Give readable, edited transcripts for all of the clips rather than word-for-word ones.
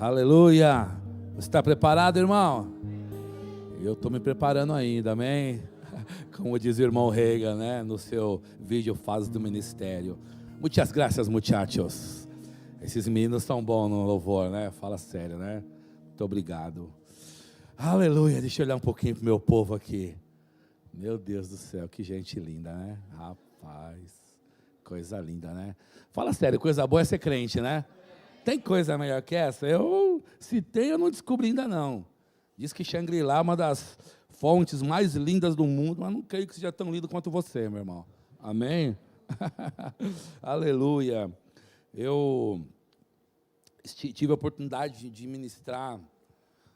Aleluia! Você está preparado, irmão? Eu estou me preparando ainda, amém? Como diz o irmão Reagan, né? No seu vídeo Fase do Ministério. Muitas graças, muchachos. Esses meninos são bons no louvor, né? Fala sério, né? Muito obrigado. Aleluia! Deixa eu olhar um pouquinho para o meu povo aqui. Meu Deus do céu, que gente linda, né? Rapaz, coisa linda, né? Fala sério, coisa boa é ser crente, né? Tem coisa melhor que essa? Se tem, eu não descobri ainda não. Diz que Shangri-La é uma das fontes mais lindas do mundo, mas não creio que seja tão lindo quanto você, meu irmão. Amém? Aleluia. Eu tive a oportunidade de ministrar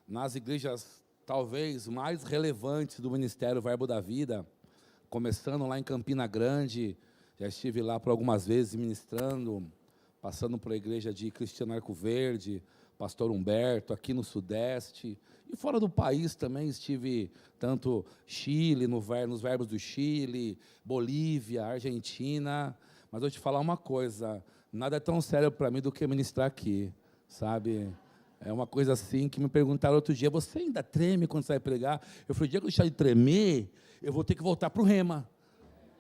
nas igrejas talvez mais relevantes do Ministério Verbo da Vida, começando lá em Campina Grande. Já estive lá por algumas vezes ministrando, passando por a igreja de Cristiano Arco Verde, pastor Humberto, aqui no Sudeste, e fora do país também estive, tanto Chile, nos Verbos do Chile, Bolívia, Argentina, mas vou te falar uma coisa, nada é tão sério para mim do que ministrar aqui, sabe? É uma coisa assim que me perguntaram outro dia, você ainda treme quando você vai pregar? Eu falei, o dia que eu deixar de tremer, eu vou ter que voltar para o rema,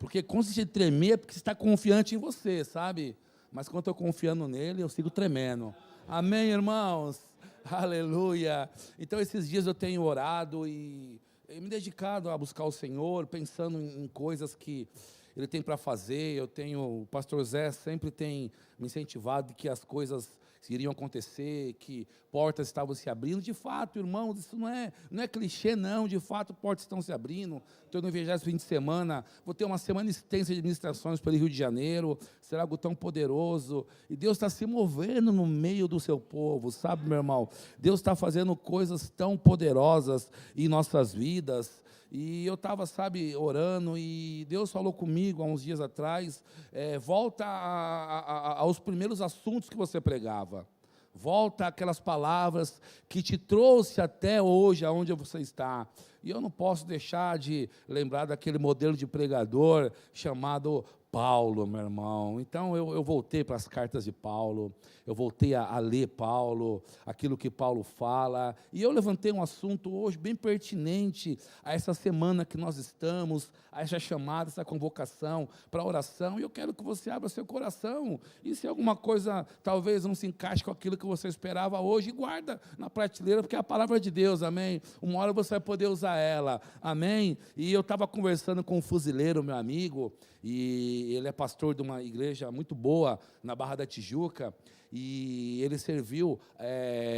porque quando você tremer é porque você está confiante em você, sabe? Mas quando eu estou confiando nele, eu sigo tremendo. Amém, irmãos? Aleluia. Então, esses dias eu tenho orado e me dedicado a buscar o Senhor, pensando em coisas que Ele tem para fazer. O pastor Zé sempre tem me incentivado que as coisas iriam acontecer, que portas estavam se abrindo. De fato, irmãos, isso não é clichê, não. De fato, portas estão se abrindo. Estou no 20º fim de semana, vou ter uma semana extensa de ministrações pelo Rio de Janeiro, será algo tão poderoso. E Deus está se movendo no meio do seu povo, sabe, meu irmão? Deus está fazendo coisas tão poderosas em nossas vidas. E eu estava, sabe, orando, e Deus falou comigo há uns dias atrás, volta aos primeiros assuntos que você pregava, volta àquelas palavras que te trouxe até hoje, aonde você está. E eu não posso deixar de lembrar daquele modelo de pregador chamado Paulo, meu irmão. Então eu voltei para as cartas de Paulo, eu voltei a ler Paulo, aquilo que Paulo fala, e eu levantei um assunto hoje bem pertinente a essa semana que nós estamos, a essa chamada, essa convocação para oração, e eu quero que você abra seu coração, e se alguma coisa talvez não se encaixe com aquilo que você esperava hoje, guarda na prateleira, porque é a palavra de Deus, amém? Uma hora você vai poder usar ela, amém? E eu estava conversando com um fuzileiro, meu amigo, e ele é pastor de uma igreja muito boa na Barra da Tijuca, e ele serviu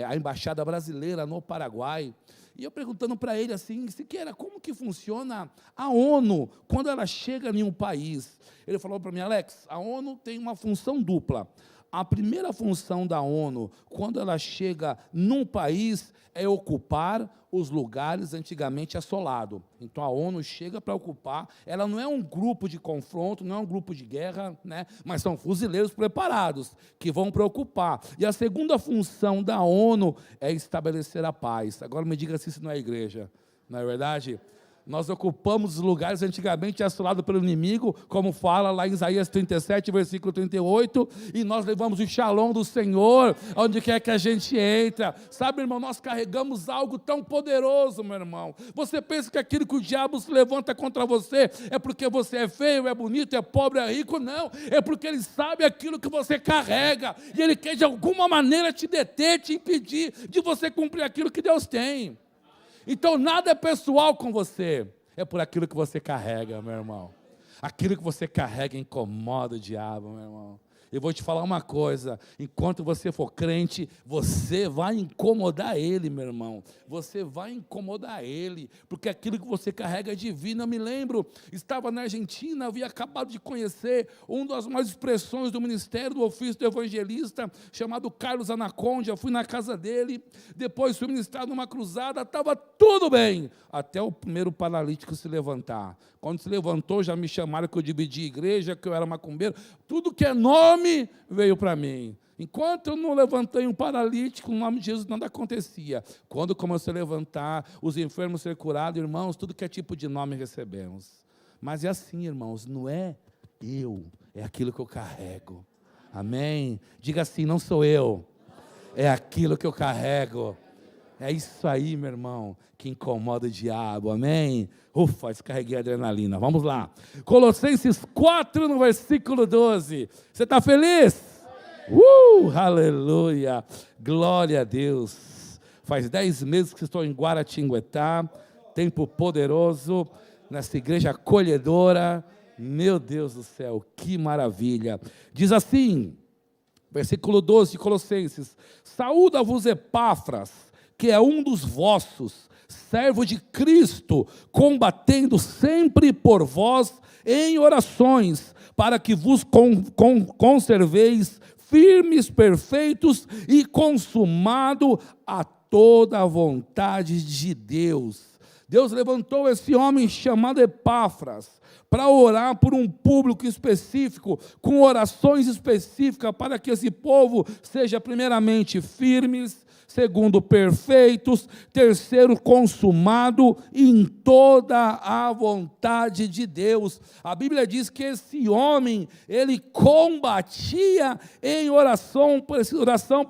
a embaixada brasileira no Paraguai. E eu perguntando para ele assim, Siqueira, como que funciona a ONU quando ela chega em um país? Ele falou para mim, Alex, a ONU tem uma função dupla. A primeira função da ONU, quando ela chega num país, é ocupar os lugares antigamente assolados. Então, a ONU chega para ocupar, ela não é um grupo de confronto, não é um grupo de guerra, né? Mas são fuzileiros preparados, que vão para ocupar. E a segunda função da ONU é estabelecer a paz. Agora me diga se isso não é igreja, não é verdade? Nós ocupamos os lugares antigamente assolados pelo inimigo, como fala lá em Isaías 37, versículo 38, e nós levamos o shalom do Senhor, onde quer que a gente entra. Sabe, irmão, nós carregamos algo tão poderoso, meu irmão. Você pensa que aquilo que o diabo se levanta contra você é porque você é feio, é bonito, é pobre, é rico? Não, é porque ele sabe aquilo que você carrega, e ele quer de alguma maneira te deter, te impedir de você cumprir aquilo que Deus tem. Então, nada é pessoal com você, é por aquilo que você carrega, meu irmão. Aquilo que você carrega incomoda o diabo, meu irmão. Eu vou te falar uma coisa, enquanto você for crente, você vai incomodar ele, meu irmão. Você vai incomodar ele, porque aquilo que você carrega é divino. Eu me lembro, estava na Argentina, havia acabado de conhecer uma das maiores expressões do ministério, do ofício do evangelista, chamado Carlos Anacondia. Fui na casa dele, depois fui ministrar numa cruzada, estava tudo bem, até o primeiro paralítico se levantar. Quando se levantou, já me chamaram que eu dividi igreja, que eu era macumbeiro. Tudo que é nome veio para mim. Enquanto eu não levantei um paralítico, no nome de Jesus nada acontecia. Quando começou a levantar, os enfermos ser curados, irmãos, tudo que é tipo de nome recebemos. Mas é assim, irmãos, não é eu, é aquilo que eu carrego. Amém? Diga assim, não sou eu, É aquilo que eu carrego. É isso aí, meu irmão, que incomoda o diabo, amém? Ufa, descarreguei a adrenalina, vamos lá. Colossenses 4, no versículo 12. Você está feliz? Aleluia, glória a Deus. Faz 10 meses que estou em Guaratinguetá, tempo poderoso, nessa igreja acolhedora. Meu Deus do céu, que maravilha. Diz assim, versículo 12 de Colossenses: saúda-vos Epáfras, que é um dos vossos, servo de Cristo, combatendo sempre por vós em orações, para que vos conserveis firmes, perfeitos e consumado a toda a vontade de Deus. Deus levantou esse homem chamado Epáfras para orar por um público específico, com orações específicas, para que esse povo seja primeiramente firmes, segundo, perfeitos, terceiro, consumado em toda a vontade de Deus. A Bíblia diz que esse homem, ele combatia em oração para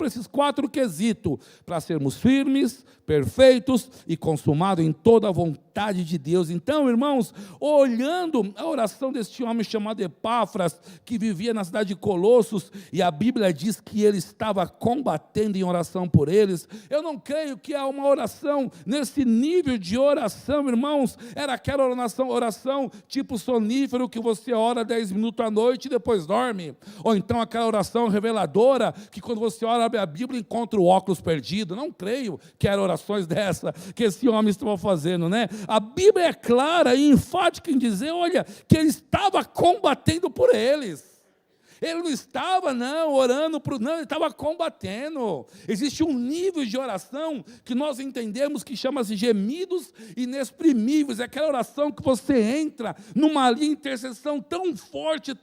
esses 4 quesitos, para sermos firmes, perfeitos e consumados em toda a vontade de Deus. Então, irmãos, olhando a oração deste homem chamado Epáfras, que vivia na cidade de Colossos, e a Bíblia diz que ele estava combatendo em oração por eles, eu não creio que há uma oração nesse nível de oração, irmãos. Era aquela oração tipo sonífero, que você ora 10 minutos à noite e depois dorme, ou então aquela oração reveladora, que quando você ora, abre a Bíblia, encontra o óculos perdido. Não creio que era orações dessa que esse homem estava fazendo, né? A Bíblia é clara e enfática em dizer, olha, que ele estava combatendo por eles. Ele não estava, orando, não, ele estava combatendo. Existe um nível de oração que nós entendemos que chama-se gemidos inexprimíveis. É aquela oração que você entra numa linha de intercessão tão forte,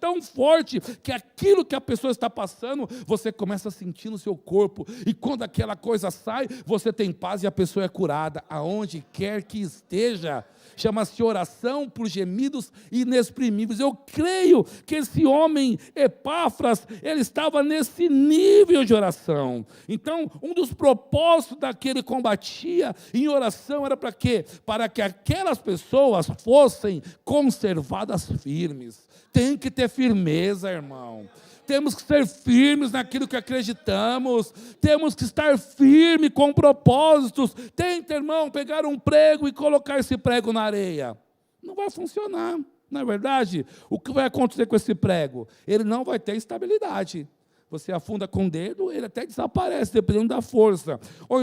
que aquilo que a pessoa está passando, você começa a sentir no seu corpo. E quando aquela coisa sai, você tem paz e a pessoa é curada, aonde quer que esteja. Chama-se oração por gemidos inexprimíveis. Eu creio que esse homem, Epáfras, ele estava nesse nível de oração. Então, um dos propósitos daquele combatia em oração era para quê? Para que aquelas pessoas fossem conservadas firmes. Tem que ter firmeza, irmão. Temos que ser firmes naquilo que acreditamos, temos que estar firmes com propósitos. Tenta, irmão, pegar um prego e colocar esse prego na areia. Não vai funcionar, não é verdade? O que vai acontecer com esse prego? Ele não vai ter estabilidade. Você afunda com o dedo, ele até desaparece, dependendo da força. Ou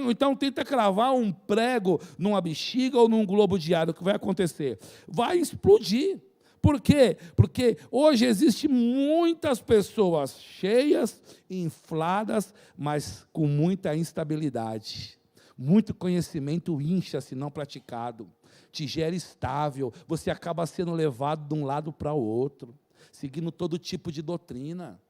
então tenta cravar um prego numa bexiga ou num globo de ar. O que vai acontecer? Vai explodir. Por quê? Porque hoje existem muitas pessoas cheias, infladas, mas com muita instabilidade. Muito conhecimento incha se não praticado. Te gera estável, você acaba sendo levado de um lado para o outro, seguindo todo tipo de doutrina.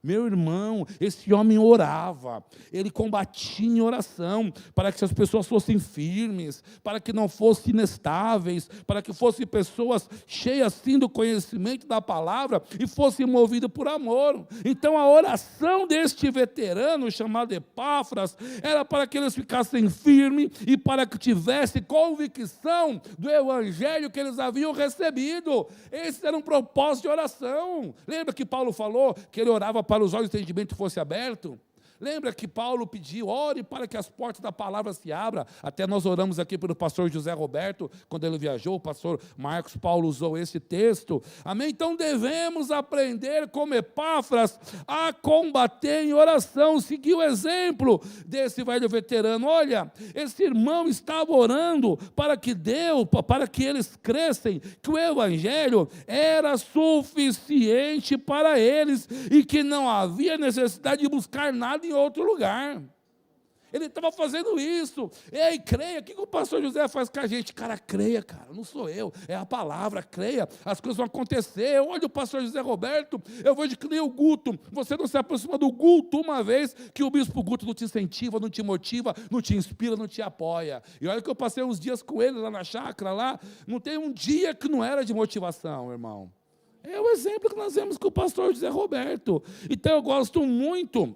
Meu irmão, esse homem orava, ele combatia em oração, para que as pessoas fossem firmes, para que não fossem inestáveis, para que fossem pessoas cheias assim do conhecimento da palavra e fossem movidas por amor. Então a oração deste veterano chamado Epáfras era para que eles ficassem firmes e para que tivessem convicção do evangelho que eles haviam recebido. Esse era um propósito de oração. Lembra que Paulo falou que ele orava para os olhos do entendimento fosse aberto? Lembra que Paulo pediu, ore para que as portas da palavra se abram? Até nós oramos aqui pelo pastor José Roberto, quando ele viajou, o pastor Marcos Paulo usou esse texto. Amém? Então devemos aprender como Epáfras a combater em oração, seguir o exemplo desse velho veterano. Olha, esse irmão estava orando para que Deus, para que eles crescem, que o evangelho era suficiente para eles e que não havia necessidade de buscar nada em outro lugar. Ele estava fazendo isso. Ei, creia. O que o pastor José faz com a gente? Cara, creia, cara. Não sou eu. É a palavra. Creia. As coisas vão acontecer. Olha o pastor José Roberto. Eu vejo que nem o Guto. Você não se aproxima do Guto uma vez que o bispo Guto não te incentiva, não te motiva, não te inspira, não te apoia. E olha que eu passei uns dias com ele lá na chácara, lá. Não tem um dia que não era de motivação, irmão. É o exemplo que nós vemos com o pastor José Roberto. Então eu gosto muito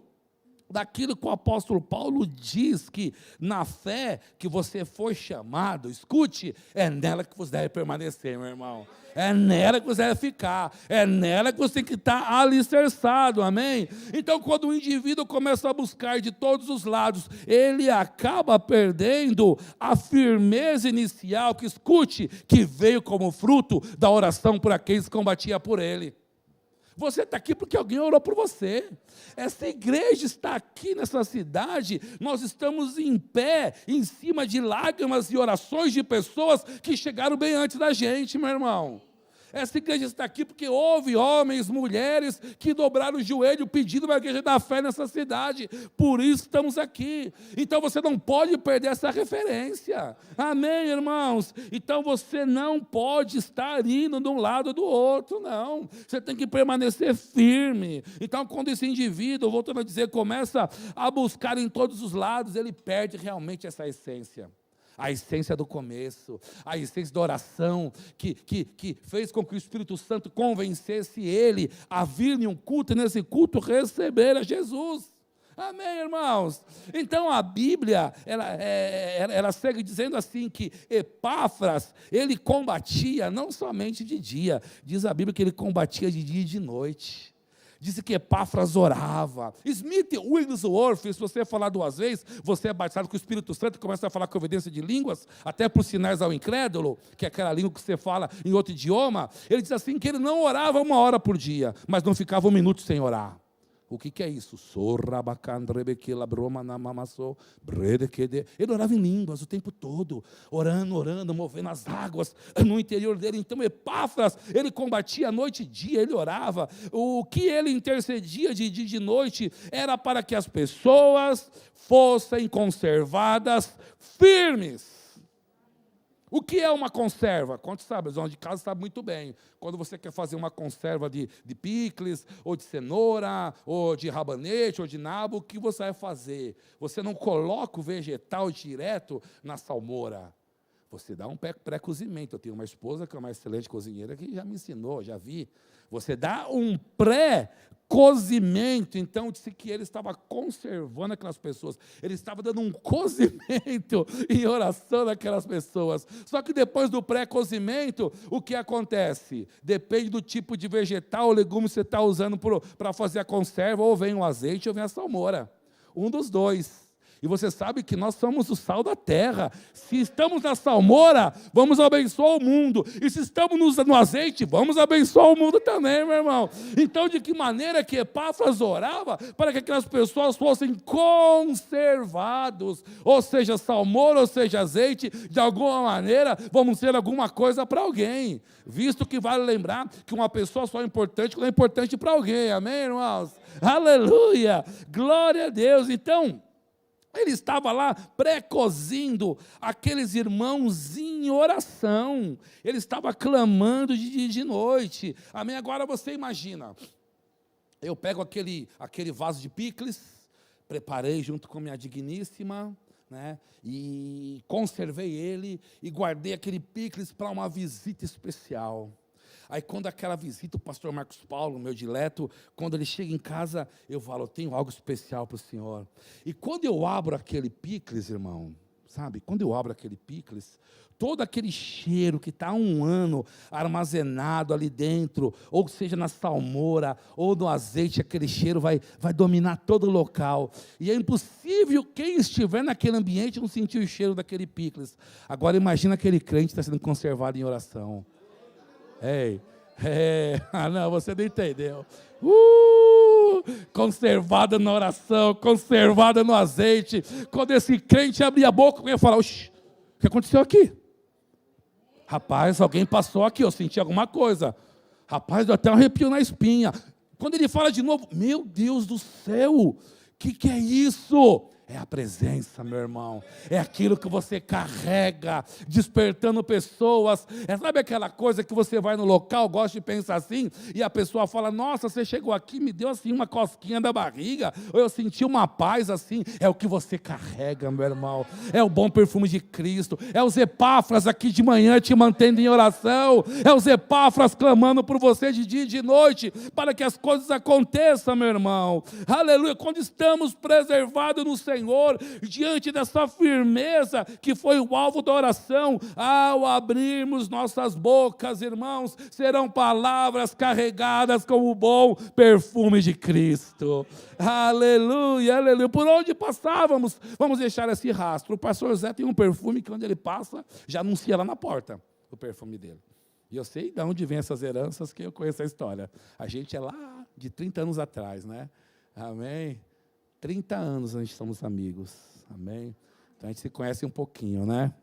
daquilo que o apóstolo Paulo diz, que na fé que você foi chamado, escute, é nela que você deve permanecer, meu irmão. É nela que você deve ficar, é nela que você tem que estar alicerçado, amém? Então, quando o indivíduo começa a buscar de todos os lados, ele acaba perdendo a firmeza inicial, que escute, que veio como fruto da oração por aqueles que combatiam por ele. Você está aqui porque alguém orou por você. Essa igreja está aqui nessa cidade. Nós estamos em pé, em cima de lágrimas e orações de pessoas que chegaram bem antes da gente, meu irmão. Essa igreja está aqui porque houve homens, mulheres que dobraram o joelho pedindo uma igreja da fé nessa cidade. Por isso estamos aqui. Então você não pode perder essa referência. Amém, irmãos? Então você não pode estar indo de um lado ou do outro, não. Você tem que permanecer firme. Então, quando esse indivíduo, voltando a dizer, começa a buscar em todos os lados, ele perde realmente essa essência. A essência do começo, a essência da oração, que fez com que o Espírito Santo convencesse ele a vir em um culto, e nesse culto receber a Jesus. Amém, irmãos? Então a Bíblia, ela segue dizendo assim, que Epáfras, ele combatia não somente de dia, diz a Bíblia que ele combatia de dia e de noite. Diz que Epáfras orava. Smith Wigglesworth, se você falar 2 vezes, você é batizado com o Espírito Santo e começa a falar com evidência de línguas, até por sinais ao incrédulo, que é aquela língua que você fala em outro idioma. Ele diz assim que ele não orava 1 hora por dia, mas não ficava 1 minuto sem orar. O que é isso? Ele orava em línguas o tempo todo, orando, movendo as águas no interior dele. Então Epáfras, ele combatia noite e dia, ele orava. O que ele intercedia de dia e de noite era para que as pessoas fossem conservadas firmes. O que é uma conserva? Quantos sabem? Os donos de casa sabem muito bem. Quando você quer fazer uma conserva de picles, ou de cenoura, ou de rabanete, ou de nabo, o que você vai fazer? Você não coloca o vegetal direto na salmoura. Você dá um pré-cozimento. Eu tenho uma esposa que é uma excelente cozinheira que já me ensinou, já vi. Você dá um pré-cozimento. Então, disse que ele estava conservando aquelas pessoas. Ele estava dando um cozimento em oração daquelas pessoas. Só que depois do pré-cozimento, o que acontece? Depende do tipo de vegetal ou legume que você está usando para fazer a conserva, ou vem o azeite ou vem a salmoura. Um dos dois. E você sabe que nós somos o sal da terra. Se estamos na salmoura, vamos abençoar o mundo. E se estamos no azeite, vamos abençoar o mundo também, meu irmão. Então, de que maneira que Epáfras orava para que aquelas pessoas fossem conservados? Ou seja, salmoura, ou seja, azeite, de alguma maneira, vamos ser alguma coisa para alguém. Visto que vale lembrar que uma pessoa só é importante quando é importante para alguém. Amém, irmãos? Aleluia! Glória a Deus. Então, ele estava lá pré-cozindo aqueles irmãos em oração. Ele estava clamando de dia e de noite. Amém? Agora você imagina. Eu pego aquele vaso de picles, preparei junto com minha digníssima, né, e conservei ele e guardei aquele picles para uma visita especial. Aí quando aquela visita, o pastor Marcos Paulo, meu dileto, quando ele chega em casa, eu falo, eu tenho algo especial para o senhor. E quando eu abro aquele picles, irmão, sabe? Quando eu abro aquele picles, todo aquele cheiro que está há 1 ano armazenado ali dentro, ou seja, na salmoura, ou no azeite, aquele cheiro vai dominar todo o local. E é impossível quem estiver naquele ambiente não sentir o cheiro daquele picles. Agora imagina aquele crente que está sendo conservado em oração. Não, você não entendeu. Conservada na oração, conservada no azeite. Quando esse crente abria a boca, eu ia falar, oxi, o que aconteceu aqui? Rapaz, alguém passou aqui, eu senti alguma coisa. Rapaz, deu até um arrepio na espinha. Quando ele fala de novo, meu Deus do céu, que é isso? É a presença, meu irmão. É aquilo que você carrega, despertando pessoas. Sabe aquela coisa que você vai no local, gosta de pensar assim, e a pessoa fala, nossa, você chegou aqui, me deu assim uma cosquinha da barriga, ou eu senti uma paz assim. É o que você carrega, meu irmão. É o bom perfume de Cristo. É os Epáfras aqui de manhã te mantendo em oração. É os Epáfras clamando por você de dia e de noite, para que as coisas aconteçam, meu irmão. Aleluia. Quando estamos preservados no Senhor, diante dessa firmeza que foi o alvo da oração, ao abrirmos nossas bocas, irmãos, serão palavras carregadas com o bom perfume de Cristo. Aleluia, aleluia. Por onde passávamos, vamos deixar esse rastro. O pastor Zé tem um perfume que quando ele passa, já anuncia lá na porta o perfume dele. E eu sei de onde vem essas heranças, que eu conheço a história. A gente é lá de 30 anos atrás, né? Amém? 30 anos a gente somos amigos, amém? Então a gente se conhece um pouquinho, né?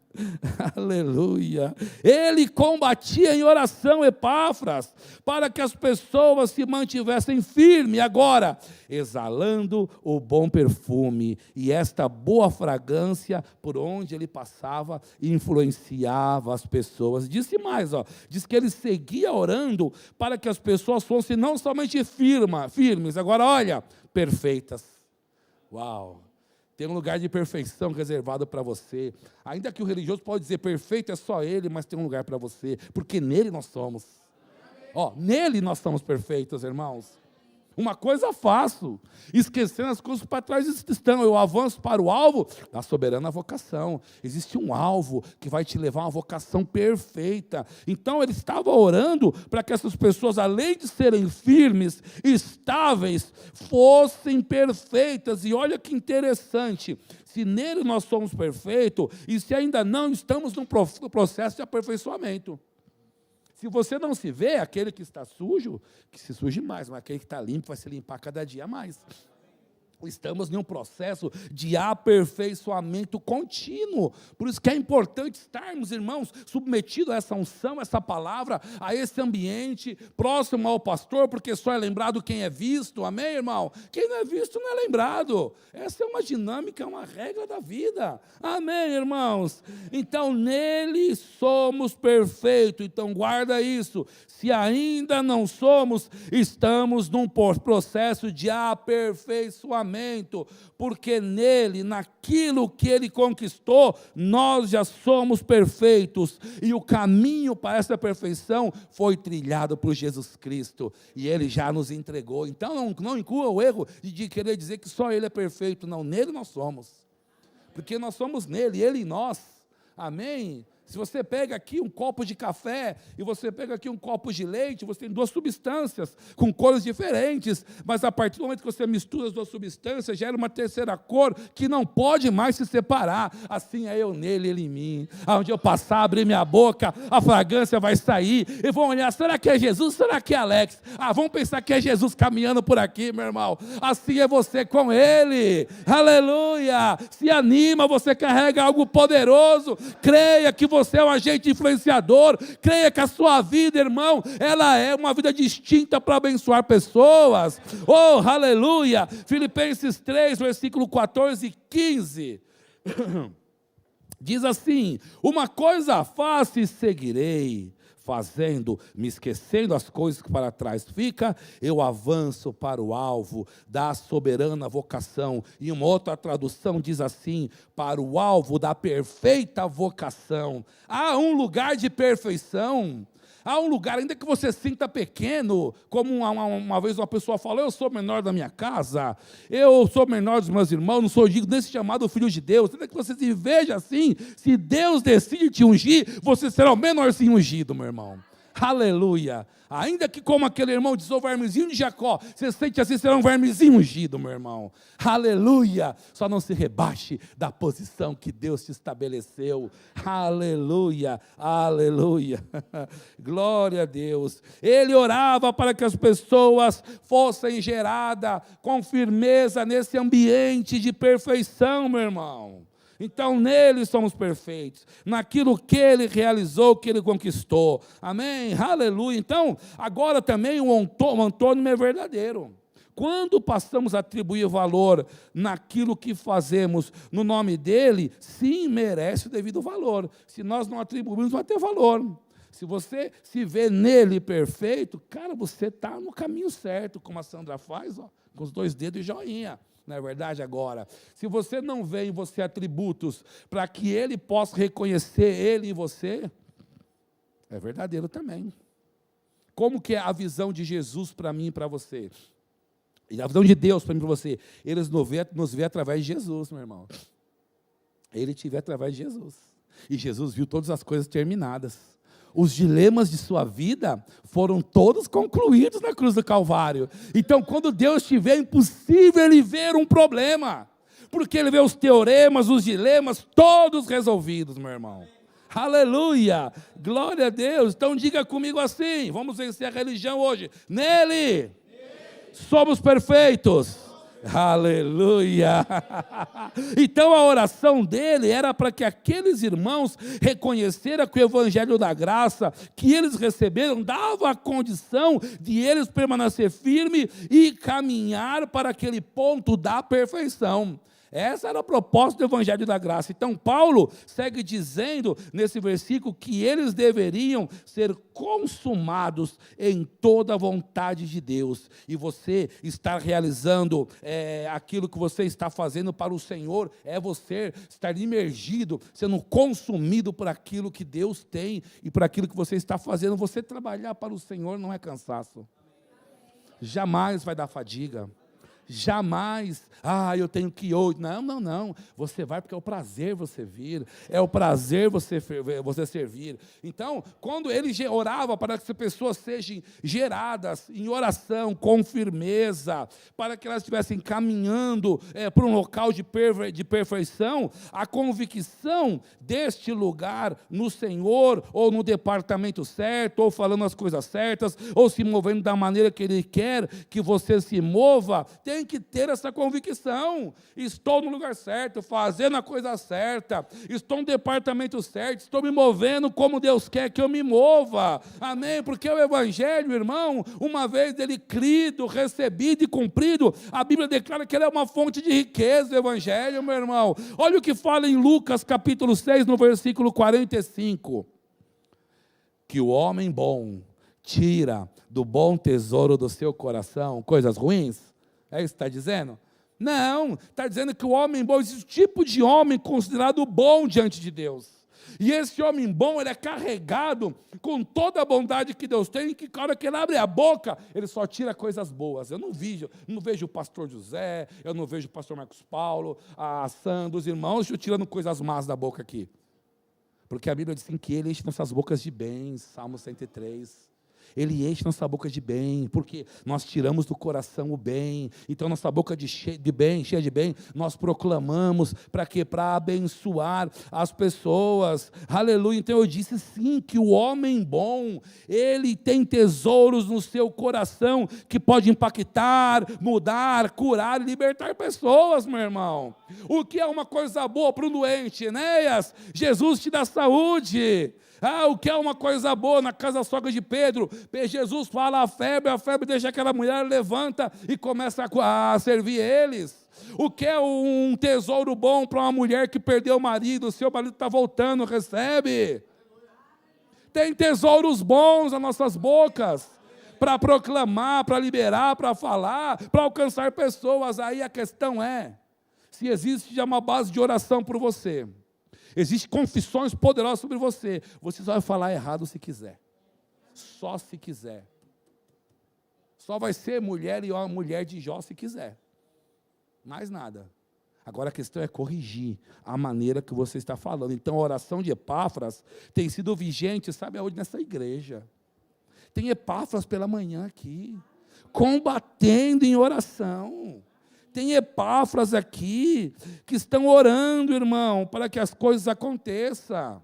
Aleluia! Ele combatia em oração, Epáfras, para que as pessoas se mantivessem firmes, agora, exalando o bom perfume, e esta boa fragrância, por onde ele passava, influenciava as pessoas. Disse mais, diz que ele seguia orando, para que as pessoas fossem não somente firmes, agora olha, perfeitas. Uau! Tem um lugar de perfeição reservado para você. Ainda que o religioso pode dizer perfeito é só ele, mas tem um lugar para você, porque nele nós somos. Nele nós somos perfeitos, irmãos. Uma coisa faço, esquecendo as coisas para trás estão. Eu avanço para o alvo da soberana vocação. Existe um alvo que vai te levar a uma vocação perfeita. Então ele estava orando para que essas pessoas, além de serem firmes, estáveis, fossem perfeitas. E olha que interessante, se nele nós somos perfeitos, e se ainda não estamos no processo de aperfeiçoamento. Se você não se vê, aquele que está sujo, que se suje mais, mas aquele que está limpo vai se limpar cada dia mais. Estamos em um processo de aperfeiçoamento contínuo. Por isso que é importante estarmos, irmãos, submetidos a essa unção, essa palavra, a esse ambiente, próximo ao pastor, porque só é lembrado quem é visto, amém, irmão? Quem não é visto não é lembrado. Essa é uma dinâmica, é uma regra da vida, amém, irmãos? Então, nele somos perfeitos, então guarda isso. Se ainda não somos, estamos num processo de aperfeiçoamento, porque nele, naquilo que ele conquistou, nós já somos perfeitos, e o caminho para essa perfeição foi trilhado por Jesus Cristo, e ele já nos entregou. Então não inclua o erro de querer dizer que só ele é perfeito, não, nele nós somos, porque nós somos nele, ele em nós, amém? Se você pega aqui um copo de café e você pega aqui um copo de leite, você tem duas substâncias com cores diferentes, mas a partir do momento que você mistura as duas substâncias, gera uma terceira cor que não pode mais se separar. Assim é eu nele, ele em mim. Aonde eu passar, abrir minha boca, a fragrância vai sair, e vão olhar, será que é Jesus? Será que é Alex? Vamos pensar que é Jesus caminhando por aqui, meu irmão. Assim é você com ele. Aleluia! Se anima, você carrega algo poderoso. Creia que você é um agente influenciador. Creia que a sua vida, irmão, ela é uma vida distinta para abençoar pessoas. Oh, aleluia! Filipenses 3, versículo 14 e 15. Diz assim: uma coisa faço e seguirei, fazendo, me esquecendo as coisas que para trás fica, eu avanço para o alvo da soberana vocação. E uma outra tradução diz assim: para o alvo da perfeita vocação. Há um lugar de perfeição. Há um lugar, ainda que você sinta pequeno, como uma vez uma pessoa falou, eu sou menor da minha casa, eu sou menor dos meus irmãos, não sou digno desse chamado filho de Deus. Ainda que você se veja assim, se Deus decide te ungir, você será o menorzinho ungido, meu irmão. Aleluia. Ainda que como aquele irmão diz, o vermezinho de Jacó, você sente assim, será um vermezinho ungido, meu irmão. Aleluia. Só não se rebaixe da posição que Deus te estabeleceu. Aleluia, aleluia. Glória a Deus. Ele orava para que as pessoas fossem geradas com firmeza nesse ambiente de perfeição, meu irmão. Então, nele somos perfeitos, naquilo que ele realizou, que ele conquistou. Amém? Aleluia. Então, agora também o antônimo é verdadeiro. Quando passamos a atribuir valor naquilo que fazemos no nome dele, sim, merece o devido valor. Se nós não atribuirmos, não vai ter valor. Se você se vê nele perfeito, cara, você está no caminho certo, como a Sandra faz, ó, com os 2 dedos e joinha. Não é verdade agora? Se você não vê em você atributos para que ele possa reconhecer ele em você, é verdadeiro também. Como que é a visão de Jesus para mim e para você? E a visão de Deus para mim e para você? Ele nos vê através de Jesus, meu irmão. Ele te vê através de Jesus. E Jesus viu todas as coisas terminadas. Os dilemas de sua vida foram todos concluídos na cruz do Calvário. Então, quando Deus te vê, é impossível Ele ver um problema. Porque Ele vê os teoremas, os dilemas, todos resolvidos, meu irmão. Aleluia! Glória a Deus! Então, diga comigo assim, vamos vencer a religião hoje. Nele, somos perfeitos. Aleluia! Então a oração dele era para que aqueles irmãos reconheceram que o evangelho da graça que eles receberam dava a condição de eles permanecer firmes e caminhar para aquele ponto da perfeição. Essa era a proposta do evangelho da graça. Então Paulo segue dizendo nesse versículo que eles deveriam ser consumados em toda a vontade de Deus. E você estar realizando aquilo que você está fazendo para o Senhor, é você estar imergido, sendo consumido por aquilo que Deus tem e por aquilo que você está fazendo. Você trabalhar para o Senhor não é cansaço. Jamais vai dar fadiga. Jamais, eu tenho que ir hoje. Não. Você vai porque é o prazer você vir, é o prazer você servir. Então, quando ele orava para que as pessoas sejam geradas em oração, com firmeza, para que elas estivessem caminhando para um local de perfeição, a convicção deste lugar no Senhor, ou no departamento certo, ou falando as coisas certas, ou se movendo da maneira que Ele quer que você se mova, tem que ter essa convicção. Estou no lugar certo, fazendo a coisa certa, estou no departamento certo, estou me movendo como Deus quer que eu me mova. Amém? Porque o evangelho, irmão, uma vez ele crido, recebido e cumprido, a Bíblia declara que ele é uma fonte de riqueza, o evangelho, meu irmão. Olha o que fala em Lucas capítulo 6, no versículo 45. Que o homem bom tira do bom tesouro do seu coração coisas ruins. É isso que está dizendo? Não, está dizendo que o homem bom, existe um tipo de homem considerado bom diante de Deus. E esse homem bom, ele é carregado com toda a bondade que Deus tem, que na hora que ele abre a boca, ele só tira coisas boas. Eu não vejo o pastor José, eu não vejo o pastor Marcos Paulo, a Sandra, os irmãos, tirando coisas más da boca aqui. Porque a Bíblia diz assim, que ele enche nossas bocas de bens, Salmo 103. Ele enche nossa boca de bem, porque nós tiramos do coração o bem. Então nossa boca cheia de bem, nós proclamamos para quê? Para abençoar as pessoas. Aleluia. Então eu disse sim, que o homem bom, ele tem tesouros no seu coração que pode impactar, mudar, curar e libertar pessoas, meu irmão. O que é uma coisa boa para um doente, Enéas? Jesus te dá saúde. O que é uma coisa boa na casa da sogra de Pedro? Jesus fala a febre deixa aquela mulher, levanta e começa a servir eles. O que é um tesouro bom para uma mulher que perdeu o marido? O seu marido está voltando, recebe. Tem tesouros bons nas nossas bocas, para proclamar, para liberar, para falar, para alcançar pessoas. Aí a questão é, se existe já uma base de oração por você, existem confissões poderosas sobre você. Você só vai falar errado se quiser. Só se quiser. Só vai ser mulher e uma mulher de Jó se quiser. Mais nada. Agora a questão é corrigir a maneira que você está falando. Então a oração de Epáfras tem sido vigente, sabe aonde? Nessa igreja. Tem Epáfras pela manhã aqui, combatendo em oração. Tem Epáfras aqui, que estão orando, irmão, para que as coisas aconteçam.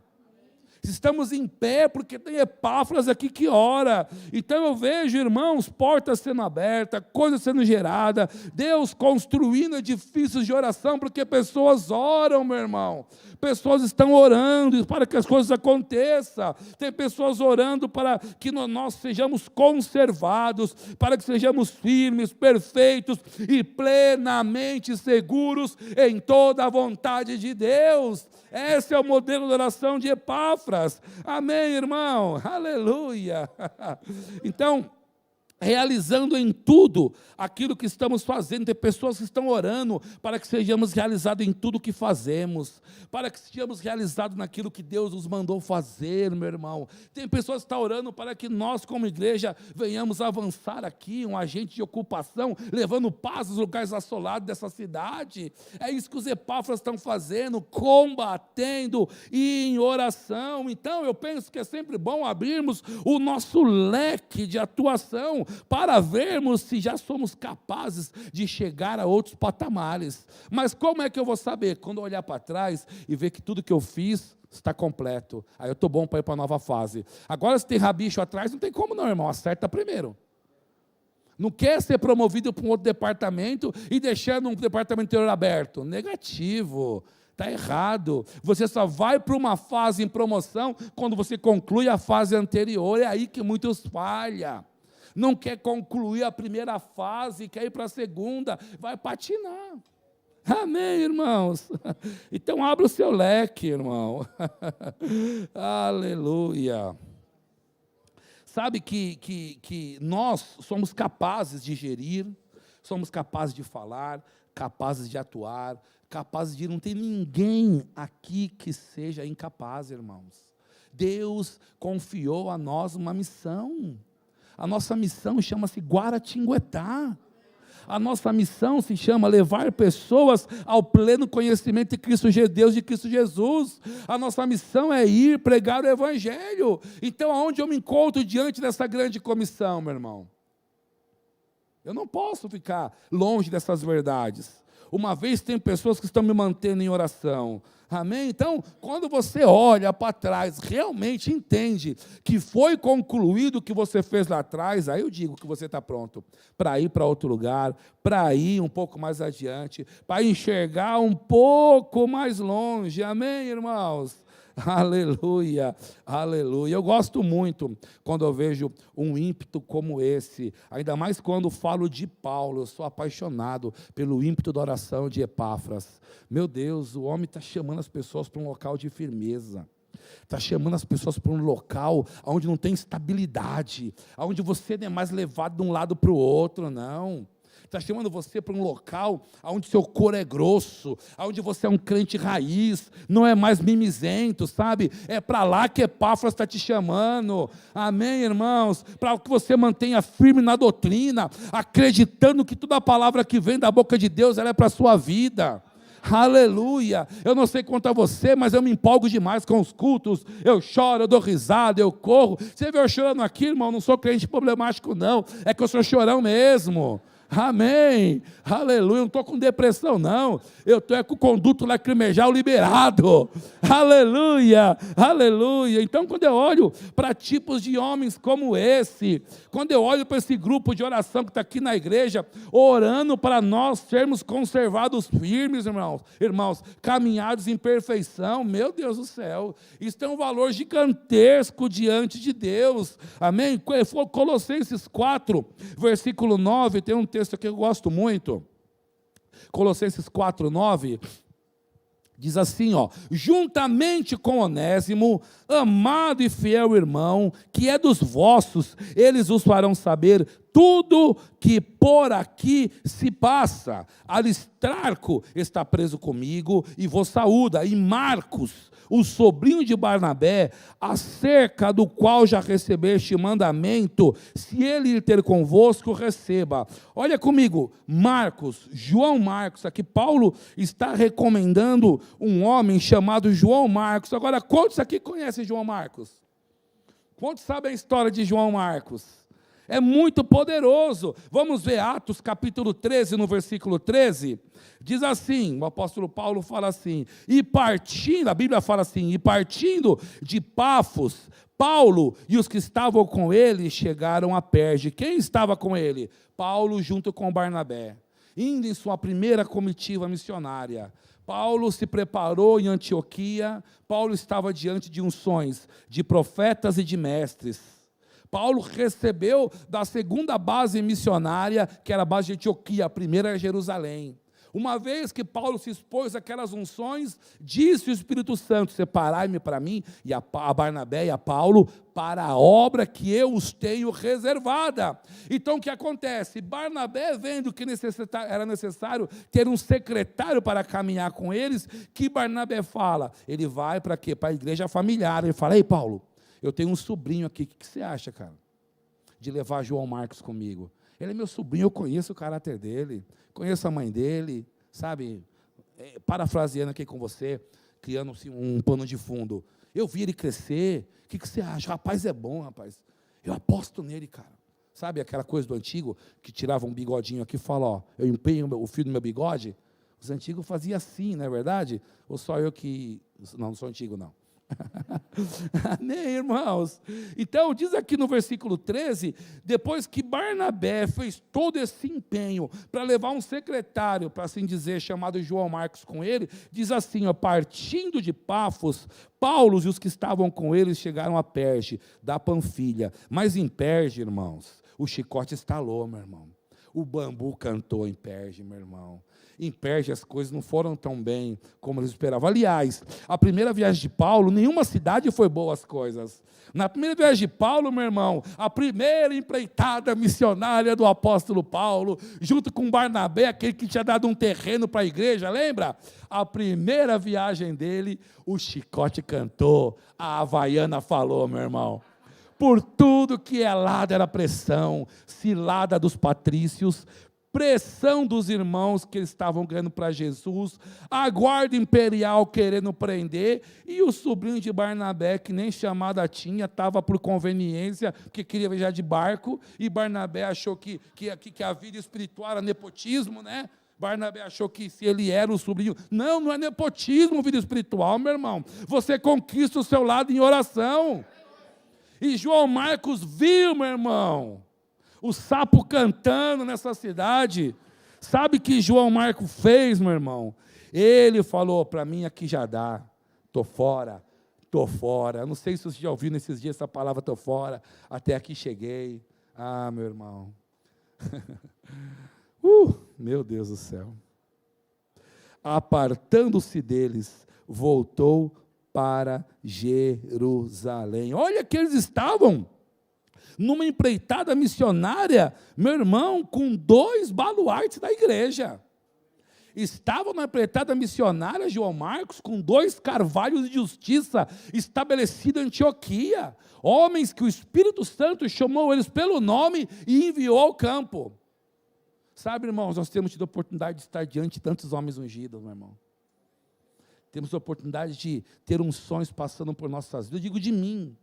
Estamos em pé porque tem Epáfras aqui que ora. Então eu vejo, irmãos, portas sendo abertas, coisas sendo geradas, Deus construindo edifícios de oração, porque pessoas oram, meu irmão. Pessoas estão orando para que as coisas aconteçam. Tem pessoas orando para que nós sejamos conservados, para que sejamos firmes, perfeitos e plenamente seguros em toda a vontade de Deus. Esse é o modelo de oração de Epáfras. Amém, irmão? Aleluia! Então, realizando em tudo aquilo que estamos fazendo. Tem pessoas que estão orando para que sejamos realizados em tudo que fazemos, para que sejamos realizados naquilo que Deus nos mandou fazer, meu irmão. Tem pessoas que estão orando para que nós, como igreja, venhamos avançar aqui, um agente de ocupação, levando paz aos lugares assolados dessa cidade. É isso que os Epáfras estão fazendo, combatendo e em oração. Então, eu penso que é sempre bom abrirmos o nosso leque de atuação, para vermos se já somos capazes de chegar a outros patamares. Mas como é que eu vou saber? Quando eu olhar para trás e ver que tudo que eu fiz está completo. Aí eu estou bom para ir para a nova fase. Agora, se tem rabicho atrás, não tem como não, irmão. Acerta primeiro. Não quer ser promovido para um outro departamento e deixar um departamento anterior aberto. Negativo. Está errado. Você só vai para uma fase em promoção quando você conclui a fase anterior. É aí que muitos falham. Não quer concluir a primeira fase, quer ir para a segunda, vai patinar. Amém, irmãos? Então, abra o seu leque, irmão. Aleluia. Sabe que nós somos capazes de gerir, somos capazes de falar, capazes de atuar, capazes de... Não tem ninguém aqui que seja incapaz, irmãos. Deus confiou a nós uma missão. A nossa missão chama-se Guaratinguetá. A nossa missão se chama levar pessoas ao pleno conhecimento de Cristo Deus e Cristo Jesus. A nossa missão é ir pregar o Evangelho. Então, aonde eu me encontro diante dessa grande comissão, meu irmão? Eu não posso ficar longe dessas verdades. Uma vez tem pessoas que estão me mantendo em oração. Amém? Então, quando você olha para trás, realmente entende que foi concluído o que você fez lá atrás, aí eu digo que você está pronto para ir para outro lugar, para ir um pouco mais adiante, para enxergar um pouco mais longe. Amém, irmãos? Aleluia, aleluia. Eu gosto muito quando eu vejo um ímpeto como esse, ainda mais quando falo de Paulo. Eu sou apaixonado pelo ímpeto da oração de Epáfras. Meu Deus, o homem está chamando as pessoas para um local de firmeza. Está chamando as pessoas para um local onde não tem estabilidade, onde você não é mais levado de um lado para o outro, não. Está chamando você para um local onde seu couro é grosso, onde você é um crente raiz, não é mais mimizento, sabe? É para lá que Epáfras está te chamando. Amém, irmãos? Para que você mantenha firme na doutrina, acreditando que toda a palavra que vem da boca de Deus, ela é para a sua vida. Aleluia, eu não sei quanto a você, mas eu me empolgo demais com os cultos, eu choro, eu dou risada, eu corro. Você vê eu chorando aqui, irmão, não sou crente problemático não, é que eu sou chorão mesmo. Amém, aleluia, não estou com depressão não, eu estou com o conduto lacrimejal liberado, aleluia, aleluia. Então quando eu olho para tipos de homens como esse, quando eu olho para esse grupo de oração que está aqui na igreja, orando para nós sermos conservados firmes, irmãos, caminhados em perfeição, meu Deus do céu, isso tem um valor gigantesco diante de Deus, amém? Colossenses 4, versículo 9, tem um texto que eu gosto muito, Colossenses 4, 9, diz assim, juntamente com Onésimo, amado e fiel irmão, que é dos vossos, eles os farão saber tudo que por aqui se passa. Aristarco está preso comigo e vos saúda, e Marcos, o sobrinho de Barnabé, acerca do qual já recebeste mandamento, se ele ir ter convosco, receba. Olha comigo, Marcos, João Marcos, aqui Paulo está recomendando um homem chamado João Marcos. Agora, quantos aqui conhecem João Marcos? Quantos sabem a história de João Marcos? É muito poderoso. Vamos ver Atos capítulo 13, no versículo 13. Diz assim, o apóstolo Paulo fala assim, a Bíblia fala assim, e partindo de Pafos, Paulo e os que estavam com ele chegaram a Perge. Quem estava com ele? Paulo junto com Barnabé, indo em sua primeira comitiva missionária. Paulo se preparou em Antioquia, Paulo estava diante de unções de profetas e de mestres. Paulo recebeu da segunda base missionária, que era a base de Antioquia, a primeira era Jerusalém. Uma vez que Paulo se expôs àquelas unções, disse o Espírito Santo, separai-me para mim, e a Barnabé e a Paulo, para a obra que eu os tenho reservada. Então o que acontece? Barnabé, vendo que era necessário ter um secretário para caminhar com eles, que Barnabé fala? Ele vai para quê? Para a igreja familiar. Ele fala, ei Paulo, eu tenho um sobrinho aqui, o que você acha, cara? De levar João Marcos comigo. Ele é meu sobrinho, eu conheço o caráter dele, conheço a mãe dele, sabe? Parafraseando aqui com você, criando assim, um pano de fundo. Eu vi ele crescer, o que você acha? Rapaz, é bom, rapaz. Eu aposto nele, cara. Sabe aquela coisa do antigo, que tirava um bigodinho aqui e fala, ó, eu empenho o fio do meu bigode? Os antigos faziam assim, não é verdade? Ou só eu que... Não sou antigo, não. Amém, irmãos? Então, diz aqui no versículo 13, depois que Barnabé fez todo esse empenho para levar um secretário, para assim dizer, chamado João Marcos com ele, diz assim, ó, partindo de Pafos, Paulo e os que estavam com ele chegaram a Perge, da Panfilha. Mas em Perge, irmãos, o chicote estalou, meu irmão. O bambu cantou em Perge, meu irmão. Em Perge as coisas não foram tão bem como eles esperavam. Aliás, a primeira viagem de Paulo, nenhuma cidade foi boa as coisas. Na primeira viagem de Paulo, meu irmão, a primeira empreitada missionária do apóstolo Paulo, junto com Barnabé, aquele que tinha dado um terreno para a igreja, lembra? A primeira viagem dele, o chicote cantou, a havaiana falou, meu irmão. Por tudo que é lado era pressão, cilada dos patrícios, pressão dos irmãos que eles estavam ganhando para Jesus, a guarda imperial querendo prender, e o sobrinho de Barnabé, que nem chamada tinha, estava por conveniência, porque queria viajar de barco, e Barnabé achou que a vida espiritual era nepotismo, né? Barnabé achou que se ele era o sobrinho. Não, não é nepotismo, vida espiritual, meu irmão. Você conquista o seu lado em oração. E João Marcos viu, meu irmão, o sapo cantando nessa cidade. Sabe o que João Marcos fez, meu irmão? Ele falou, para mim aqui já dá, estou fora. Não sei se você já ouviu nesses dias essa palavra, estou fora, até aqui cheguei. Ah, meu irmão. Meu Deus do céu. Apartando-se deles, voltou para Jerusalém. Olha que eles estavam numa empreitada missionária, meu irmão, com 2 baluartes da igreja. Estavam na empreitada missionária, João Marcos, com 2 carvalhos de justiça estabelecidos em Antioquia. Homens que o Espírito Santo chamou eles pelo nome e enviou ao campo. Sabe, irmãos, nós temos tido a oportunidade de estar diante de tantos homens ungidos, meu irmão. Temos a oportunidade de ter unções passando por nossas vidas. Eu digo de mim.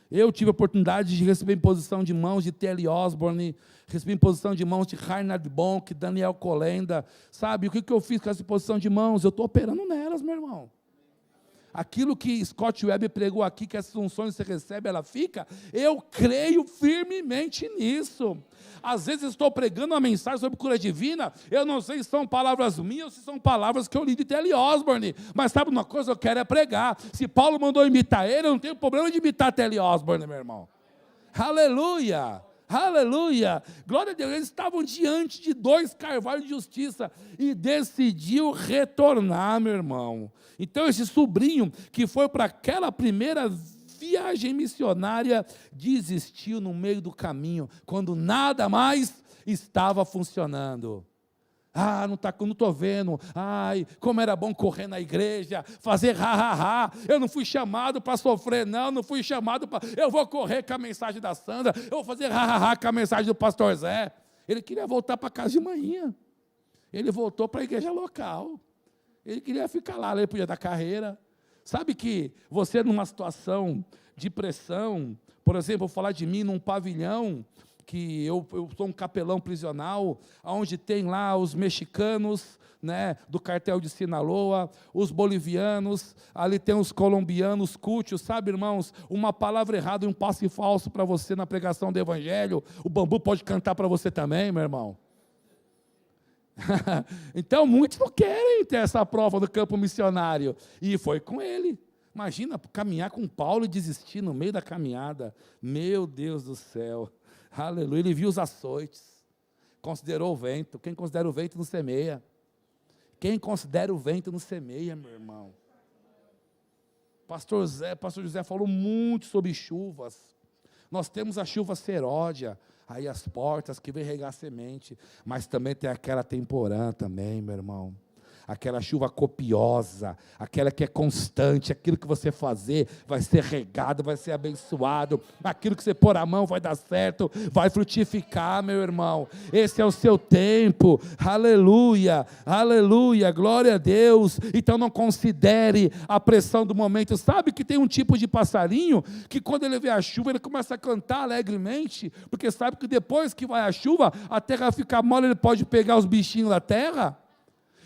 Eu tive a oportunidade de receber imposição de mãos de T.L. Osborne, recebi imposição de mãos de Reinhard Bonk, Daniel Kolenda. Sabe, o que eu fiz com essa imposição de mãos? Eu estou operando nelas, meu irmão. Aquilo que Scott Webb pregou aqui, que essas unções você recebe, ela fica, eu creio firmemente nisso. Às vezes estou pregando uma mensagem sobre cura divina, eu não sei se são palavras minhas ou se são palavras que eu li de T.L. Osborne, mas sabe uma coisa, eu quero é pregar. Se Paulo mandou imitar ele, eu não tenho problema de imitar T.L. Osborne, meu irmão. Aleluia! Aleluia, glória a Deus. Eles estavam diante de 2 carvalhos de justiça e decidiu retornar, meu irmão. Então esse sobrinho que foi para aquela primeira viagem missionária desistiu no meio do caminho, quando nada mais estava funcionando. Ah, não estou vendo. Ai, como era bom correr na igreja, fazer ha. Eu não fui chamado para sofrer, não fui chamado para... Eu vou correr com a mensagem da Sandra, eu vou fazer ha com a mensagem do pastor Zé. Ele queria voltar para casa de manhã. Ele voltou para a igreja local. Ele queria ficar lá, ele podia dar carreira. Sabe que você numa situação de pressão, por exemplo, vou falar de mim num pavilhão, que eu sou um capelão prisional, onde tem lá os mexicanos, né, do cartel de Sinaloa, os bolivianos, ali tem os colombianos, cútios, sabe, irmãos, uma palavra errada e um passe falso para você na pregação do evangelho, o bambu pode cantar para você também, meu irmão. Então, muitos não querem ter essa prova do campo missionário, e foi com ele. Imagina, caminhar com Paulo e desistir no meio da caminhada, meu Deus do céu, aleluia, ele viu os açoites, considerou o vento, quem considera o vento não semeia, quem considera o vento não semeia, meu irmão. Pastor José falou muito sobre chuvas, nós temos a chuva seródia, aí as portas que vem regar a semente, mas também tem aquela temporã também, meu irmão, aquela chuva copiosa, aquela que é constante, aquilo que você fazer vai ser regado, vai ser abençoado, aquilo que você pôr a mão vai dar certo, vai frutificar, meu irmão, esse é o seu tempo, aleluia, aleluia, glória a Deus. Então não considere a pressão do momento. Sabe que tem um tipo de passarinho, que quando ele vê a chuva, ele começa a cantar alegremente, porque sabe que depois que vai a chuva, a terra fica mole, ele pode pegar os bichinhos da terra.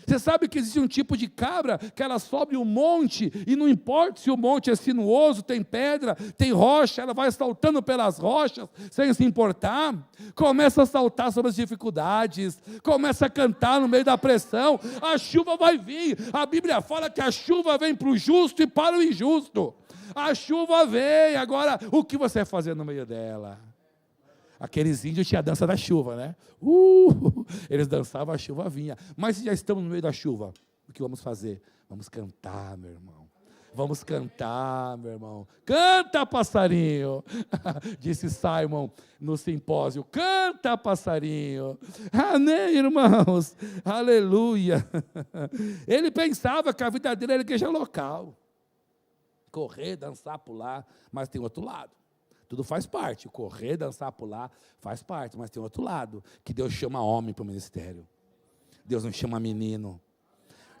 Você sabe que existe um tipo de cabra que ela sobe um monte, e não importa se o monte é sinuoso, tem pedra, tem rocha, ela vai saltando pelas rochas, sem se importar, começa a saltar sobre as dificuldades, começa a cantar no meio da pressão, a chuva vai vir, a Bíblia fala que a chuva vem para o justo e para o injusto, a chuva vem, agora o que você vai fazer no meio dela? Aqueles índios tinham a dança da chuva, né? Eles dançavam, a chuva vinha. Mas se já estamos no meio da chuva, o que vamos fazer? Vamos cantar, meu irmão. Vamos cantar, meu irmão. Canta, passarinho, disse Simon no simpósio. Canta, passarinho. Amém, irmãos. Aleluia. Ele pensava que a vida dele era igreja local. Correr, dançar, pular, mas tem outro lado. Tudo faz parte, correr, dançar, pular, faz parte, mas tem outro lado, que Deus chama homem para o ministério. Deus não chama menino.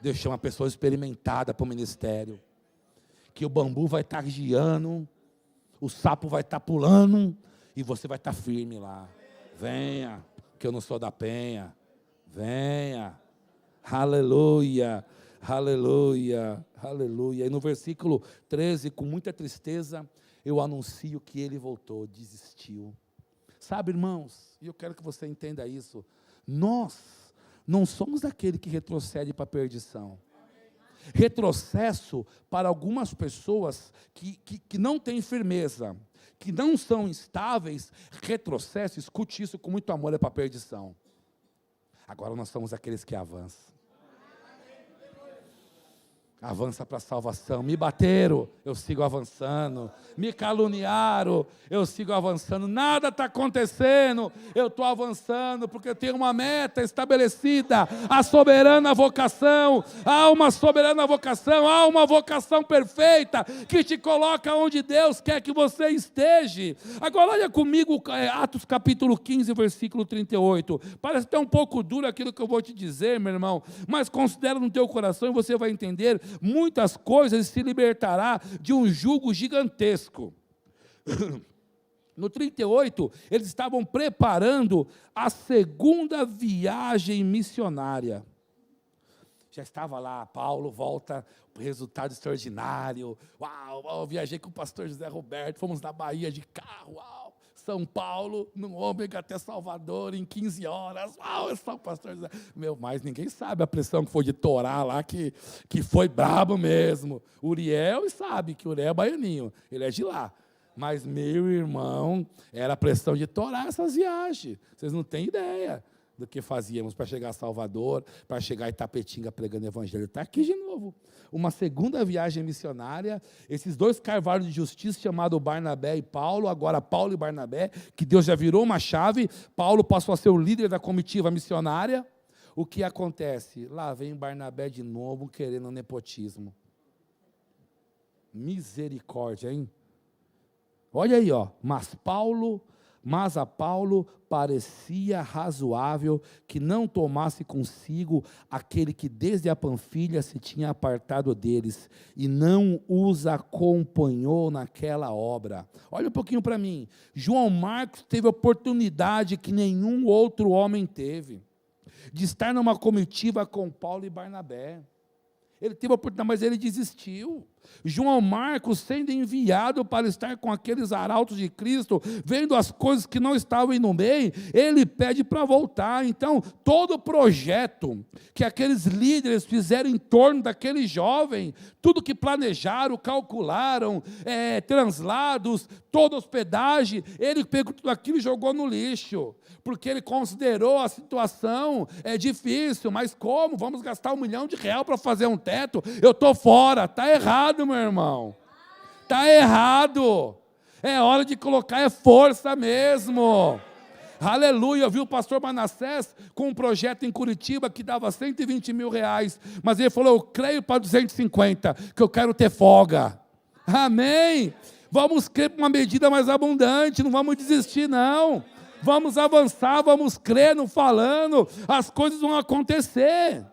Deus chama pessoa experimentada para o ministério. Que o bambu vai estar guiando, o sapo vai estar pulando, e você vai estar firme lá. Venha, que eu não sou da penha. Venha. Aleluia, aleluia, aleluia. E no versículo 13, com muita tristeza, eu anuncio que ele voltou, desistiu. Sabe, irmãos, e eu quero que você entenda isso, nós não somos aquele que retrocede para a perdição. Retrocesso para algumas pessoas que não têm firmeza, que não são estáveis, retrocesso, escute isso com muito amor, é para a perdição. Agora nós somos aqueles que avançam. Avança para a salvação. Me bateram, eu sigo avançando. Me caluniaram, eu sigo avançando. Nada está acontecendo, eu estou avançando, porque eu tenho uma meta estabelecida, a soberana vocação. Há uma soberana vocação, há uma vocação perfeita, que te coloca onde Deus quer que você esteja. Agora olha comigo, Atos capítulo 15, versículo 38. Parece até um pouco duro aquilo que eu vou te dizer, meu irmão, mas considera no teu coração e você vai entender muitas coisas, e se libertará de um jugo gigantesco. No 38, eles estavam preparando a segunda viagem missionária. Já estava lá, Paulo volta, resultado extraordinário. Uau, eu viajei com o pastor José Roberto, fomos na Bahia de carro, uau. São Paulo, no ômega até Salvador, em 15 horas. Uau, é só o pastor José. Mas ninguém sabe a pressão que foi de Torá lá, que foi brabo mesmo. Uriel sabe que Uriel é baianinho, ele é de lá. Mas, meu irmão, era a pressão de Torá essas viagens. Vocês não têm ideia do que fazíamos para chegar a Salvador, para chegar a Itapetinga pregando o evangelho. Está aqui de novo. Uma segunda viagem missionária, esses dois carvalhos de justiça, chamados Barnabé e Paulo, agora Paulo e Barnabé, que Deus já virou uma chave, Paulo passou a ser o líder da comitiva missionária. O que acontece? Lá vem Barnabé de novo, querendo nepotismo. Misericórdia, hein? Olha aí, ó. Mas Paulo Mas a Paulo parecia razoável que não tomasse consigo aquele que desde a Panfilha se tinha apartado deles, e não os acompanhou naquela obra. Olha um pouquinho para mim. João Marcos teve oportunidade que nenhum outro homem teve, de estar numa comitiva com Paulo e Barnabé. Ele teve a oportunidade, mas ele desistiu. João Marcos, sendo enviado para estar com aqueles arautos de Cristo, vendo as coisas que não estavam indo bem, ele pede para voltar. Então, todo o projeto que aqueles líderes fizeram em torno daquele jovem, tudo que planejaram, calcularam, translados, toda hospedagem, ele pegou tudo aquilo e jogou no lixo, porque ele considerou a situação difícil, mas como? Vamos gastar R$1 milhão para fazer um teto? Eu estou fora, está errado, meu irmão, está errado, é hora de colocar força mesmo. Aleluia. Eu vi o pastor Manassés com um projeto em Curitiba que dava R$120 mil, mas ele falou: eu creio para 250, que eu quero ter folga. Amém? Vamos crer para uma medida mais abundante, não vamos desistir não, vamos avançar, vamos crer no falando, as coisas vão acontecer.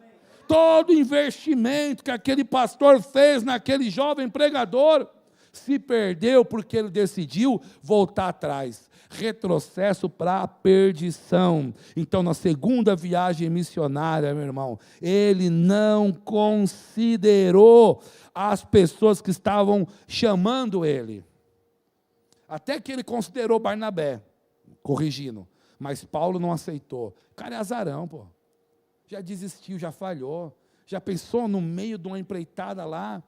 Todo investimento que aquele pastor fez naquele jovem pregador se perdeu porque ele decidiu voltar atrás. Retrocesso para a perdição. Então, na segunda viagem missionária, meu irmão, ele não considerou as pessoas que estavam chamando ele. Até que ele considerou Barnabé, corrigindo, mas Paulo não aceitou. O cara é azarão, pô. Já desistiu, já falhou, já pensou no meio de uma empreitada lá,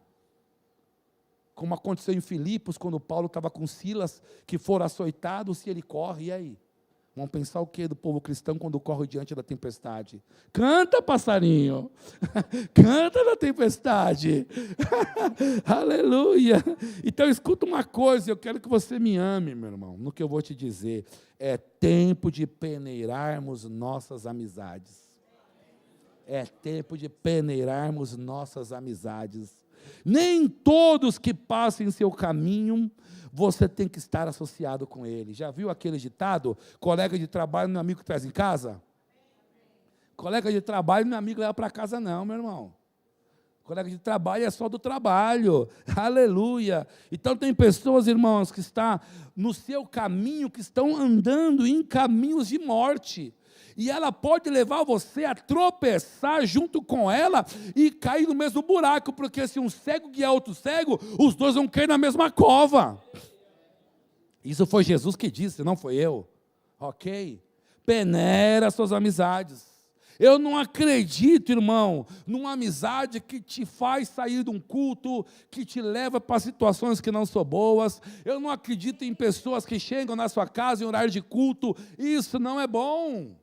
como aconteceu em Filipos, quando Paulo estava com Silas, que foram açoitados, se ele corre, e aí? Vamos pensar o que do povo cristão quando corre diante da tempestade? Canta, passarinho, canta na tempestade, aleluia. Então escuta uma coisa, eu quero que você me ame, meu irmão, no que eu vou te dizer, é tempo de peneirarmos nossas amizades. É tempo de peneirarmos nossas amizades. Nem todos que passem seu caminho, você tem que estar associado com ele. Já viu aquele ditado? Colega de trabalho não é amigo que traz em casa? Colega de trabalho não é amigo que leva para casa não, meu irmão. Colega de trabalho é só do trabalho. Aleluia. Então tem pessoas, irmãos, que estão no seu caminho, que estão andando em caminhos de morte. E ela pode levar você a tropeçar junto com ela e cair no mesmo buraco, porque se um cego guiar outro cego, os dois vão cair na mesma cova. Isso foi Jesus que disse, não foi eu. Ok? Peneira suas amizades. Eu não acredito, irmão, numa amizade que te faz sair de um culto, que te leva para situações que não são boas. Eu não acredito em pessoas que chegam na sua casa em horário de culto. Isso não é bom.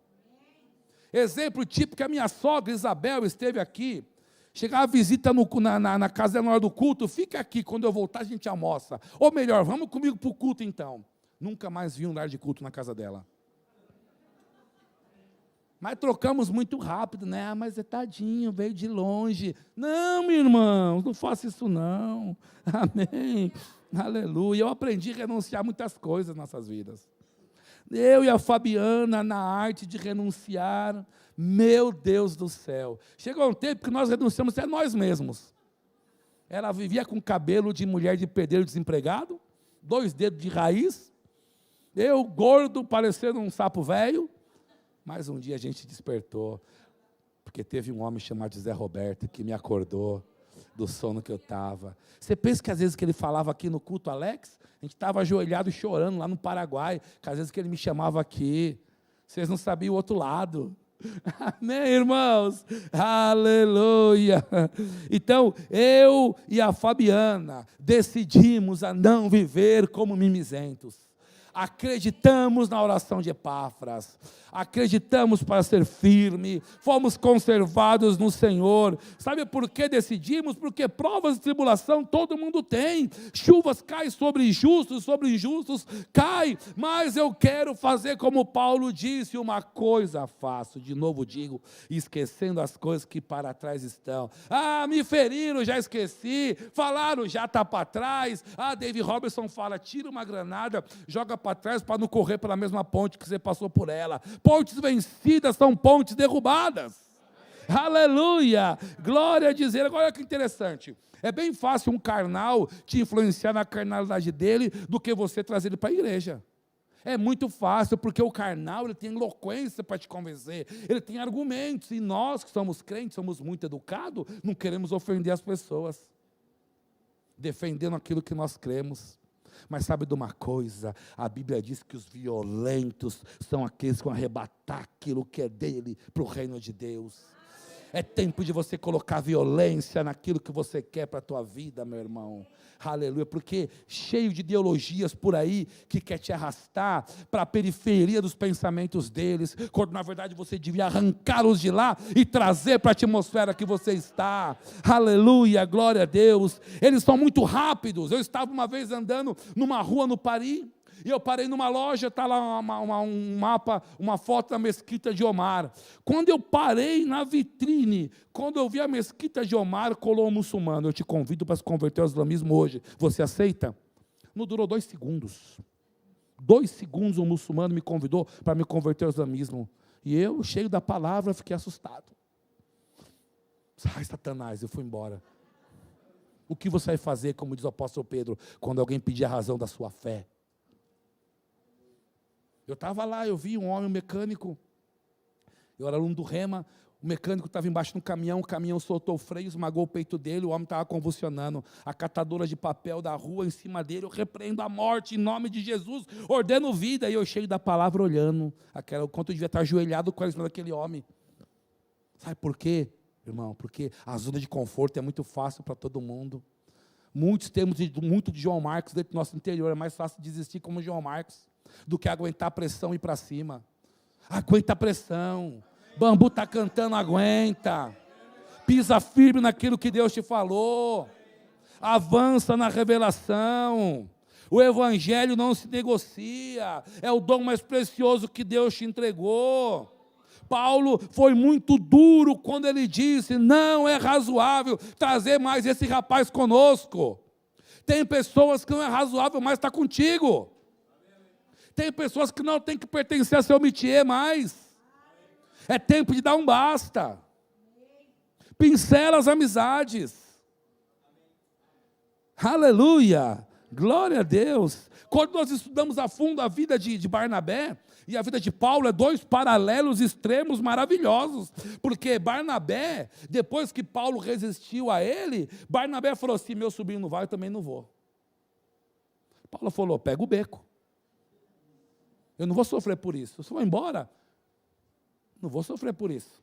Exemplo típico, a minha sogra Isabel esteve aqui, chegava a visita na casa dela na hora do culto, fica aqui, quando eu voltar a gente almoça, ou melhor, vamos comigo para o culto então. Nunca mais vi um lar de culto na casa dela. Mas trocamos muito rápido, né? Ah, mas é tadinho, veio de longe. Não, meu irmão, não faça isso não. Amém, aleluia. Eu aprendi a renunciar a muitas coisas nas nossas vidas. Eu e a Fabiana, na arte de renunciar, meu Deus do céu. Chegou um tempo que nós renunciamos até nós mesmos. Ela vivia com cabelo de mulher de pedreiro desempregado, 2 dedos de raiz, eu gordo, parecendo um sapo velho, mas um dia a gente despertou, porque teve um homem chamado Zé Roberto que me acordou do sono que eu estava. Você pensa que às vezes que ele falava aqui no culto, Alex, a gente estava ajoelhado chorando lá no Paraguai, que às vezes que ele me chamava aqui, vocês não sabiam o outro lado. Amém, irmãos? Aleluia! Então, eu e a Fabiana decidimos a não viver como mimizentos. Acreditamos na oração de Epáfras, acreditamos para ser firme, fomos conservados no Senhor. Sabe por que decidimos? Porque provas e tribulação todo mundo tem, chuvas caem sobre injustos cai, mas eu quero fazer como Paulo disse, uma coisa faço, de novo digo, esquecendo as coisas que para trás estão. Ah, me feriram, já esqueci, falaram, já está para trás. Ah, David Robertson fala, tira uma granada, joga para trás para não correr pela mesma ponte que você passou por ela. Pontes vencidas são pontes derrubadas. Aleluia! Glória a dizer. Agora que interessante. É bem fácil um carnal te influenciar na carnalidade dele do que você trazer ele para a igreja. É muito fácil, porque o carnal ele tem eloquência para te convencer, ele tem argumentos, e nós que somos crentes, somos muito educados, não queremos ofender as pessoas, defendendo aquilo que nós cremos. Mas sabe de uma coisa? A Bíblia diz que os violentos são aqueles que vão arrebatar aquilo que é dele para o reino de Deus. É tempo de você colocar violência naquilo que você quer para a tua vida, meu irmão. Aleluia, porque cheio de ideologias por aí que quer te arrastar para a periferia dos pensamentos deles, quando na verdade você devia arrancá-los de lá e trazer para a atmosfera que você está. Aleluia, glória a Deus. Eles são muito rápidos. Eu estava uma vez andando numa rua no Paris, e eu parei numa loja, está lá um mapa, uma foto da mesquita de Omar. Quando eu parei na vitrine, quando eu vi a mesquita de Omar, colou um muçulmano. Eu te convido para se converter ao islamismo hoje. Você aceita? Não durou 2 segundos. 2 segundos um muçulmano me convidou para me converter ao islamismo. E eu, cheio da palavra, fiquei assustado. Ai, Satanás, eu fui embora. O que você vai fazer, como diz o apóstolo Pedro, quando alguém pedir a razão da sua fé? Eu estava lá, eu vi um homem, um mecânico, eu era aluno do Rema, o mecânico estava embaixo de um caminhão, o caminhão soltou o freio, esmagou o peito dele, o homem estava convulsionando, a catadora de papel da rua em cima dele, eu repreendo a morte em nome de Jesus, ordeno vida, e eu cheio da palavra olhando, o quanto eu devia estar ajoelhado com a cima daquele homem. Sabe por quê, irmão? Porque a zona de conforto é muito fácil para todo mundo. Muitos temos muito de João Marcos dentro do nosso interior, é mais fácil desistir como João Marcos do que aguentar a pressão e ir para cima. Aguenta a pressão. Bambu está cantando, aguenta. Pisa firme naquilo que Deus te falou. Avança na revelação. O evangelho não se negocia. É o dom mais precioso que Deus te entregou. Paulo foi muito duro quando ele disse: não é razoável trazer mais esse rapaz conosco. Tem pessoas que não é razoável mais estar contigo. Tem pessoas que não tem que pertencer a seu métier mais. É tempo de dar um basta. Pincela as amizades. Aleluia. Glória a Deus. Quando nós estudamos a fundo a vida de Barnabé e a vida de Paulo, é 2 paralelos extremos maravilhosos. Porque Barnabé, depois que Paulo resistiu a ele, Barnabé falou assim: meu sobrinho não vai, eu também não vou. Paulo falou: pega o beco. Eu não vou sofrer por isso. Se eu vou embora, não vou sofrer por isso.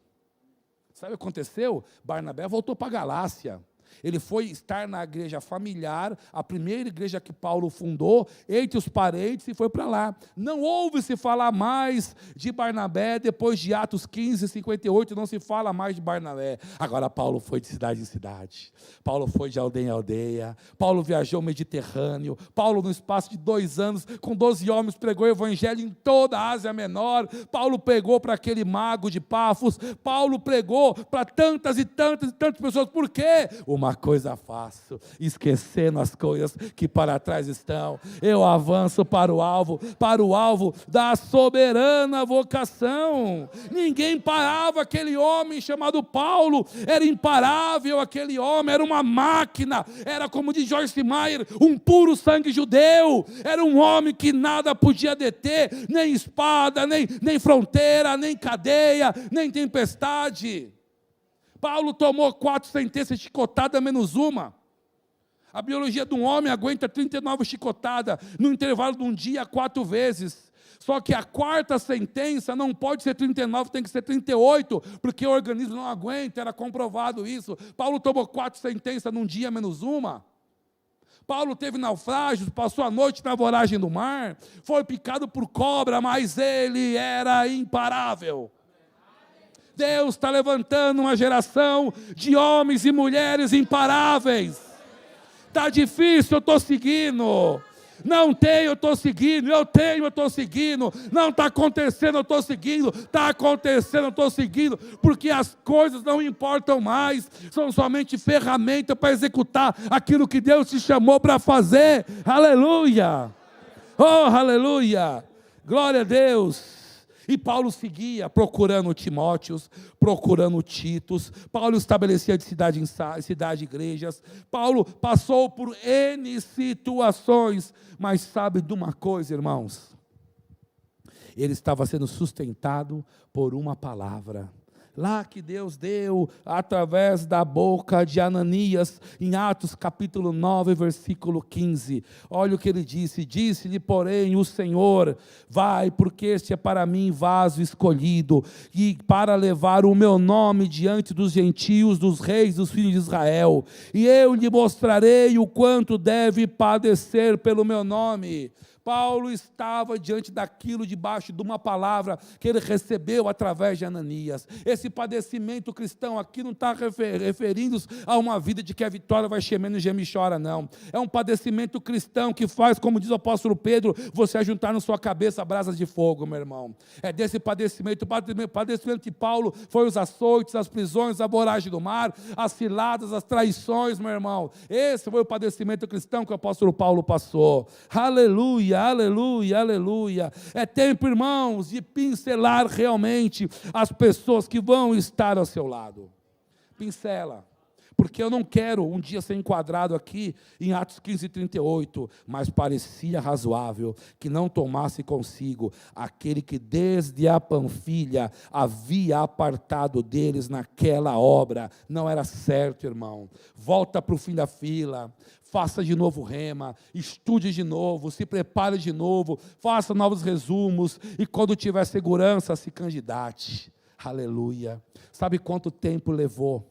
Sabe o que aconteceu? Barnabé voltou para a Galácia. Ele foi estar na igreja familiar, a primeira igreja que Paulo fundou, entre os parentes, e foi para lá. Não ouve-se falar mais de Barnabé, depois de Atos 15, 58, não se fala mais de Barnabé. Agora Paulo foi de cidade em cidade, Paulo foi de aldeia em aldeia, Paulo viajou o Mediterrâneo, Paulo no espaço de 2 anos, com 12 homens, pregou o evangelho em toda a Ásia Menor. Paulo pregou para aquele mago de Pafos, Paulo pregou para tantas e tantas e tantas pessoas. Por quê? Uma coisa faço, esquecendo as coisas que para trás estão, eu avanço para o alvo da soberana vocação. Ninguém parava aquele homem chamado Paulo, era imparável aquele homem, era uma máquina, era, como diz Joyce Meyer, um puro sangue judeu, era um homem que nada podia deter, nem espada, nem fronteira, nem cadeia, nem tempestade. Paulo tomou 4 sentenças de chicotada menos uma. A biologia de um homem aguenta 39 chicotadas, no intervalo de um dia, 4 vezes. Só que a 4ª sentença não pode ser 39, tem que ser 38, porque o organismo não aguenta, era comprovado isso. Paulo tomou 4 sentenças num dia menos uma. Paulo teve naufrágios, passou a noite na voragem do mar, foi picado por cobra, mas ele era imparável. Deus está levantando uma geração de homens e mulheres imparáveis. Está difícil, eu estou seguindo. Não tenho, eu estou seguindo. Eu tenho, eu estou seguindo. Não está acontecendo, eu estou seguindo. Está acontecendo, eu estou seguindo. Porque as coisas não importam mais. São somente ferramentas para executar aquilo que Deus te chamou para fazer. Aleluia! Oh, aleluia! Glória a Deus! E Paulo seguia procurando Timóteos, procurando Titos. Paulo estabelecia de cidade em cidade igrejas. Paulo passou por N situações. Mas sabe de uma coisa, irmãos? Ele estava sendo sustentado por uma palavra. Lá que Deus deu através da boca de Ananias, em Atos capítulo 9, versículo 15. Olha o que ele disse: disse-lhe, porém, o Senhor: vai, porque este é para mim vaso escolhido, e para levar o meu nome diante dos gentios, dos reis, dos filhos de Israel. E eu lhe mostrarei o quanto deve padecer pelo meu nome. Paulo estava diante daquilo, debaixo de uma palavra que ele recebeu através de Ananias. Esse padecimento cristão aqui não está referindo-se a uma vida de que a vitória vai gemendo e geme e chora, não. É um padecimento cristão que faz, como diz o apóstolo Pedro, você ajuntar na sua cabeça brasas de fogo, meu irmão. É desse padecimento. O padecimento de Paulo foi os açoites, as prisões, a voragem do mar, as ciladas, as traições, meu irmão. Esse foi o padecimento cristão que o apóstolo Paulo passou. Aleluia. Aleluia, aleluia. É tempo, irmãos, de pincelar realmente as pessoas que vão estar ao seu lado. Pincela. Porque eu não quero um dia ser enquadrado aqui em Atos 15, 38, mas parecia razoável que não tomasse consigo aquele que desde a Panfilha havia apartado deles naquela obra. Não era certo, irmão. Volta para o fim da fila. Faça de novo rema, estude de novo, se prepare de novo, faça novos resumos, e quando tiver segurança, se candidate. Aleluia. Sabe quanto tempo levou?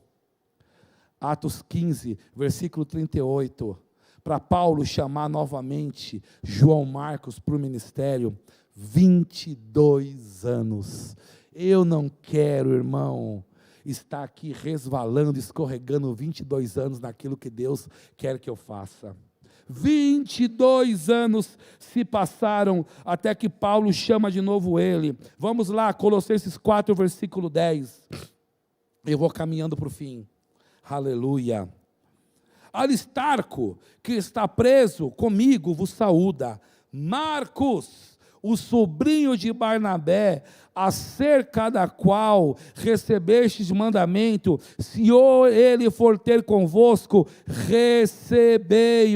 Atos 15, versículo 38, para Paulo chamar novamente João Marcos para o ministério. 22 anos. Eu não quero, irmão, está aqui resvalando, escorregando 22 anos naquilo que Deus quer que eu faça. 22 anos se passaram até que Paulo chama de novo ele. Vamos lá, Colossenses 4, versículo 10. Eu vou caminhando para o fim. Aleluia. Aristarco, que está preso comigo, vos saúda. Marcos, o sobrinho de Barnabé, acerca da qual recebestes mandamento, se ele for ter convosco, recebei-o.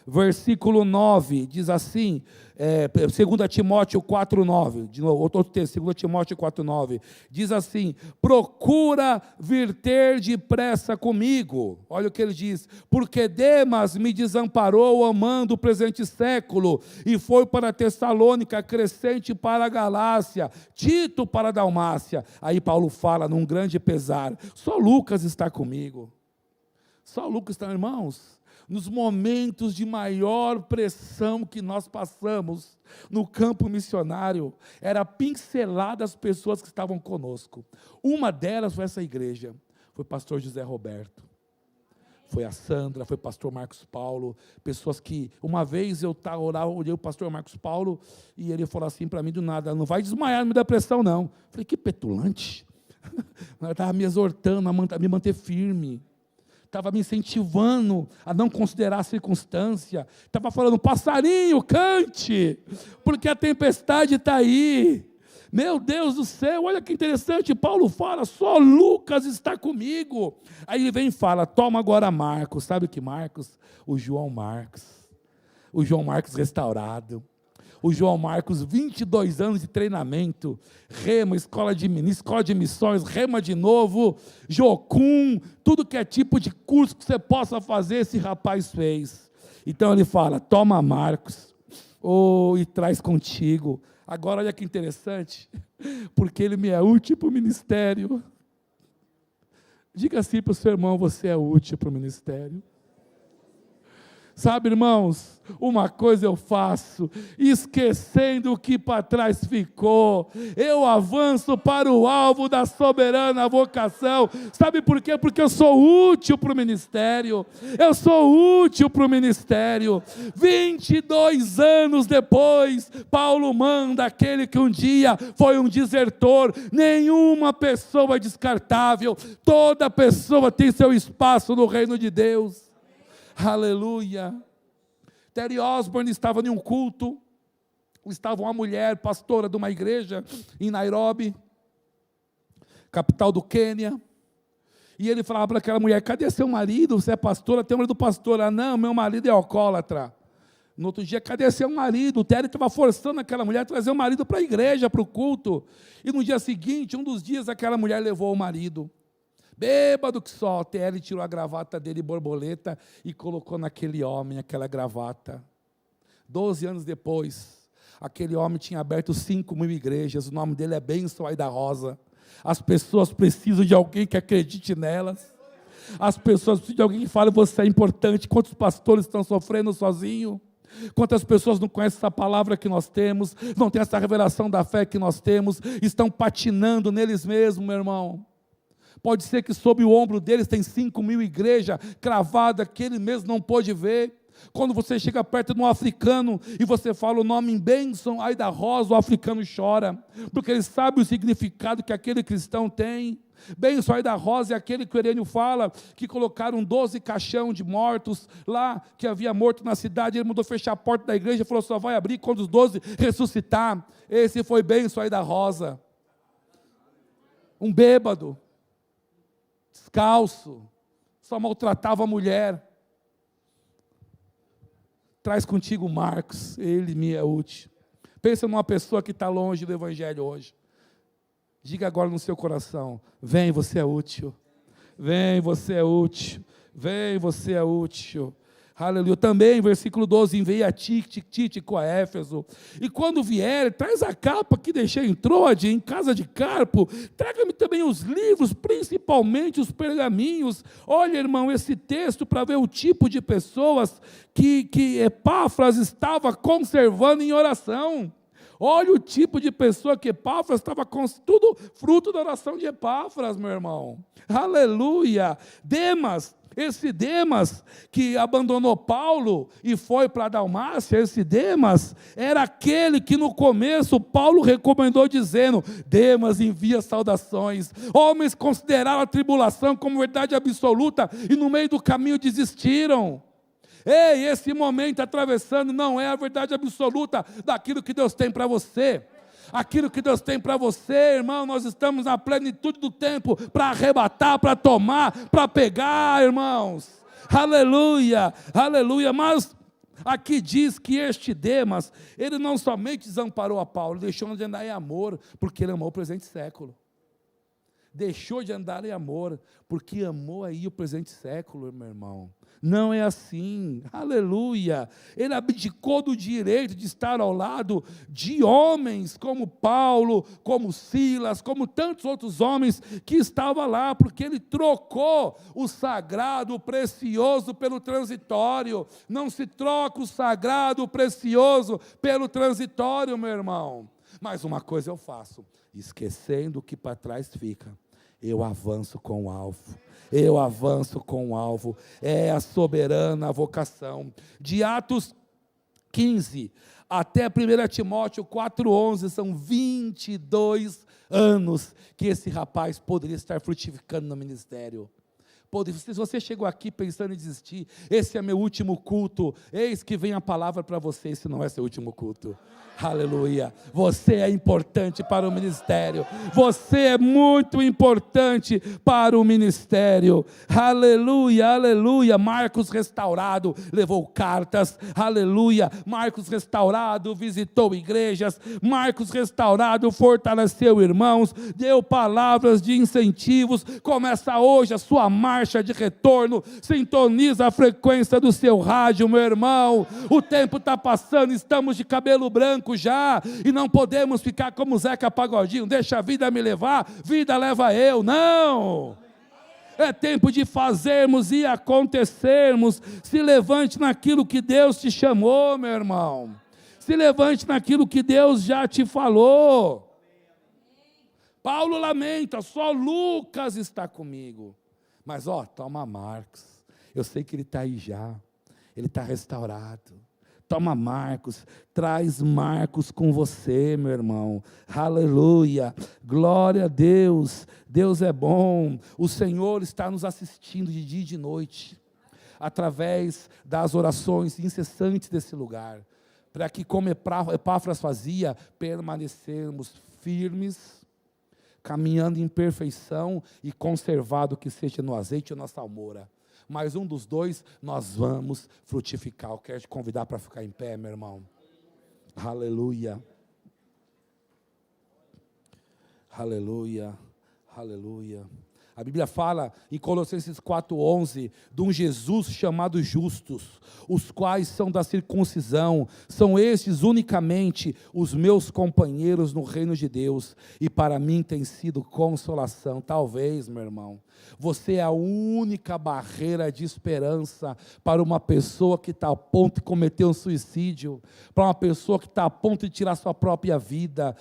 Versículo 9, diz assim, 2 Timóteo 4,9, de novo, outro texto, 2 Timóteo 4,9, diz assim: procura vir ter depressa comigo. Olha o que ele diz: porque Demas me desamparou amando o presente século, e foi para Tessalônica, Crescente para a Galácia, Tito para a Dalmácia. Aí Paulo fala num grande pesar: só Lucas está comigo. Só Lucas está, irmãos. Nos momentos de maior pressão que nós passamos no campo missionário, era pincelada as pessoas que estavam conosco. Uma delas foi essa igreja, foi o pastor José Roberto, foi a Sandra, foi o pastor Marcos Paulo, pessoas que, uma vez eu olhei o pastor Marcos Paulo, e ele falou assim para mim do nada: não vai desmaiar, não me dá pressão não. Eu falei: que petulante. Ela estava me exortando a me manter firme. Estava me incentivando a não considerar a circunstância. Estava falando: passarinho, cante, porque a tempestade está aí. Meu Deus do céu, olha que interessante, Paulo fala: só Lucas está comigo. Aí ele vem e fala: toma agora Marcos. Sabe que Marcos? O João Marcos restaurado. O João Marcos, 22 anos de treinamento, rema, escola de missões, rema de novo, Jocum, tudo que é tipo de curso que você possa fazer, esse rapaz fez. Então ele fala: toma Marcos, e traz contigo. Agora olha que interessante, porque ele me é útil para o ministério. Diga assim para o seu irmão: você é útil para o ministério. Sabe, irmãos, uma coisa eu faço, esquecendo o que para trás ficou, eu avanço para o alvo da soberana vocação. Sabe por quê? Porque eu sou útil para o ministério. Eu sou útil para o ministério. 22 anos depois, Paulo manda aquele que um dia foi um desertor. Nenhuma pessoa é descartável, toda pessoa tem seu espaço no reino de Deus. Aleluia. Terry Osborne estava em um culto, estava uma mulher pastora de uma igreja em Nairobi, capital do Quênia, e ele falava para aquela mulher: cadê seu marido? Você é pastora? Tem o marido pastor. Ah, não, meu marido é alcoólatra. No outro dia: cadê seu marido? O Terry estava forçando aquela mulher a trazer o marido para a igreja, para o culto. E no dia seguinte, um dos dias, aquela mulher levou o marido. Bêbado que só, o Terry tirou a gravata dele, borboleta, e colocou naquele homem aquela gravata. 12 anos depois, aquele homem tinha aberto 5.000 igrejas. O nome dele é Benção Aida Rosa. As pessoas precisam de alguém que acredite nelas. As pessoas precisam de alguém que fale: você é importante. Quantos pastores estão sofrendo sozinhos? Quantas pessoas não conhecem essa palavra que nós temos, não têm essa revelação da fé que nós temos, estão patinando neles mesmos, meu irmão. Pode ser que sob o ombro deles tem 5.000 igrejas cravadas que ele mesmo não pôde ver. Quando você chega perto de um africano e você fala o nome em Benção Aida Rosa, o africano chora, porque ele sabe o significado que aquele cristão tem. Benção Aida Rosa é aquele que o Herênio fala, que colocaram 12 caixão de mortos lá, que havia morto na cidade. Ele mandou fechar a porta da igreja e falou: só vai abrir quando os 12 ressuscitar. Esse foi Benção Aida Rosa. Um bêbado, descalço, só maltratava a mulher. Traz contigo Marcos, ele me é útil. Pensa numa pessoa que está longe do evangelho hoje. Diga agora no seu coração: vem, você é útil. Vem, você é útil. Vem, você é útil. Aleluia. Também, versículo 12: enviei a Tíquico a Éfeso. E quando vier, traz a capa que deixei em Troade, em casa de Carpo. Traga-me também os livros, principalmente os pergaminhos. Olha, irmão, esse texto para ver o tipo de pessoas que Epáfras estava conservando em oração. Olha o tipo de pessoa que Epáfras estava com, tudo fruto da oração de Epáfras, meu irmão. Aleluia. Demas. Esse Demas que abandonou Paulo e foi para a Dalmácia, esse Demas era aquele que no começo Paulo recomendou dizendo: Demas envia saudações. Homens consideraram a tribulação como verdade absoluta e no meio do caminho desistiram. Ei, esse momento atravessando não é a verdade absoluta daquilo que Deus tem para você. Aquilo que Deus tem para você, irmão, nós estamos na plenitude do tempo para arrebatar, para tomar, para pegar, irmãos. Aleluia, aleluia. Mas aqui diz que este Demas, ele não somente desamparou a Paulo, deixou de andar em amor, porque ele amou o presente século. Deixou de andar em amor, porque amou aí o presente século, meu irmão. Não é assim, aleluia. Ele abdicou do direito de estar ao lado de homens como Paulo, como Silas, como tantos outros homens que estavam lá, porque ele trocou o sagrado, o precioso pelo transitório. Não se troca o sagrado, o precioso pelo transitório, meu irmão. Mas uma coisa eu faço: esquecendo o que para trás fica, eu avanço com o alvo. Eu avanço com o alvo. É a soberana vocação. De Atos 15 até 1 Timóteo 4,11, são 22 anos que esse rapaz poderia estar frutificando no ministério. Se você chegou aqui pensando em desistir, esse é meu último culto, eis que vem a palavra para você: esse não é seu último culto. Aleluia. Você é importante para o ministério. Você é muito importante para o ministério. Aleluia, aleluia. Marcos restaurado levou cartas. Aleluia. Marcos restaurado visitou igrejas. Marcos restaurado fortaleceu irmãos, deu palavras de incentivos. Começa hoje a sua marcha de retorno. Sintoniza a frequência do seu rádio, meu irmão. O tempo está passando, estamos de cabelo branco já, e não podemos ficar como Zeca Pagodinho: deixa a vida me levar, vida leva eu. Não! É tempo de fazermos e acontecermos. Se levante naquilo que Deus te chamou, meu irmão. Se levante naquilo que Deus já te falou. Paulo lamenta: só Lucas está comigo. Mas toma Marcos. Eu sei que ele está aí já. Ele está restaurado. Toma Marcos, traz Marcos com você, meu irmão. Aleluia, glória a Deus. Deus é bom. O Senhor está nos assistindo de dia e de noite, através das orações incessantes desse lugar. para que, como Epáfras fazia, permanecermos firmes, caminhando em perfeição e conservado que seja no azeite ou na salmoura. Mas um dos dois, nós vamos frutificar. Eu quero te convidar para ficar em pé, meu irmão. Aleluia. Aleluia. Aleluia. A Bíblia fala em Colossenses 4:11 de um Jesus chamado justos, os quais são da circuncisão, são estes unicamente os meus companheiros no reino de Deus, e para mim tem sido consolação. Talvez, meu irmão, você é a única barreira de esperança para uma pessoa que está a ponto de cometer um suicídio, para uma pessoa que está a ponto de tirar sua própria vida.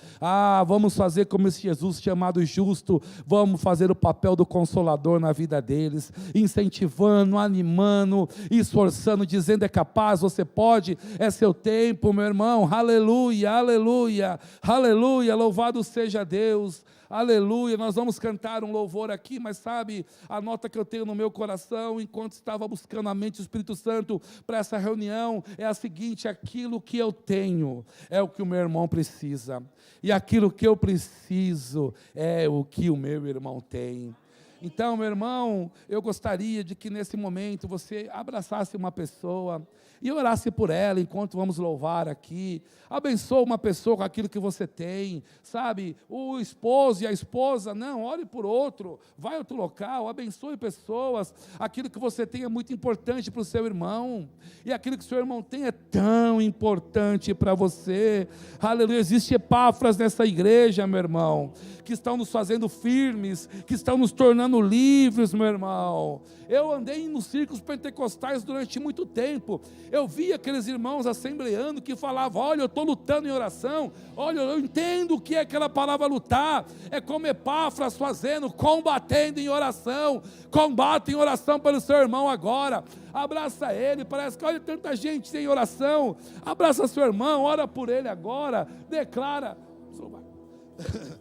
Vamos fazer como esse Jesus chamado justo, vamos fazer o papel do Consolador na vida deles, incentivando, animando, esforçando, dizendo: é capaz, você pode, é seu tempo, meu irmão. Aleluia, aleluia, aleluia, louvado seja Deus. Aleluia. Nós vamos cantar um louvor aqui, mas sabe, a nota que eu tenho no meu coração, enquanto estava buscando a mente do Espírito Santo para essa reunião, é a seguinte: aquilo que eu tenho é o que o meu irmão precisa, e aquilo que eu preciso é o que o meu irmão tem. Então, meu irmão, eu gostaria de que nesse momento você abraçasse uma pessoa e orasse por ela enquanto vamos louvar aqui. Abençoa uma pessoa com aquilo que você tem, sabe? O esposo e a esposa, não, ore por outro, vai a outro local, abençoe pessoas. Aquilo que você tem é muito importante para o seu irmão, e aquilo que o seu irmão tem é tão importante para você. Aleluia. Existe Epáfras nessa igreja, meu irmão, que estão nos fazendo firmes, que estão nos tornando livres, meu irmão. Eu andei nos círculos pentecostais durante muito tempo. Eu vi aqueles irmãos assembleando que falavam: olha, eu estou lutando em oração, olha, eu entendo o que é aquela palavra lutar. É como Epáfras fazendo, combatendo em oração. Combate em oração pelo seu irmão agora. Abraça ele. Parece que olha, tanta gente em oração. Abraça seu irmão, ora por ele agora. Declara.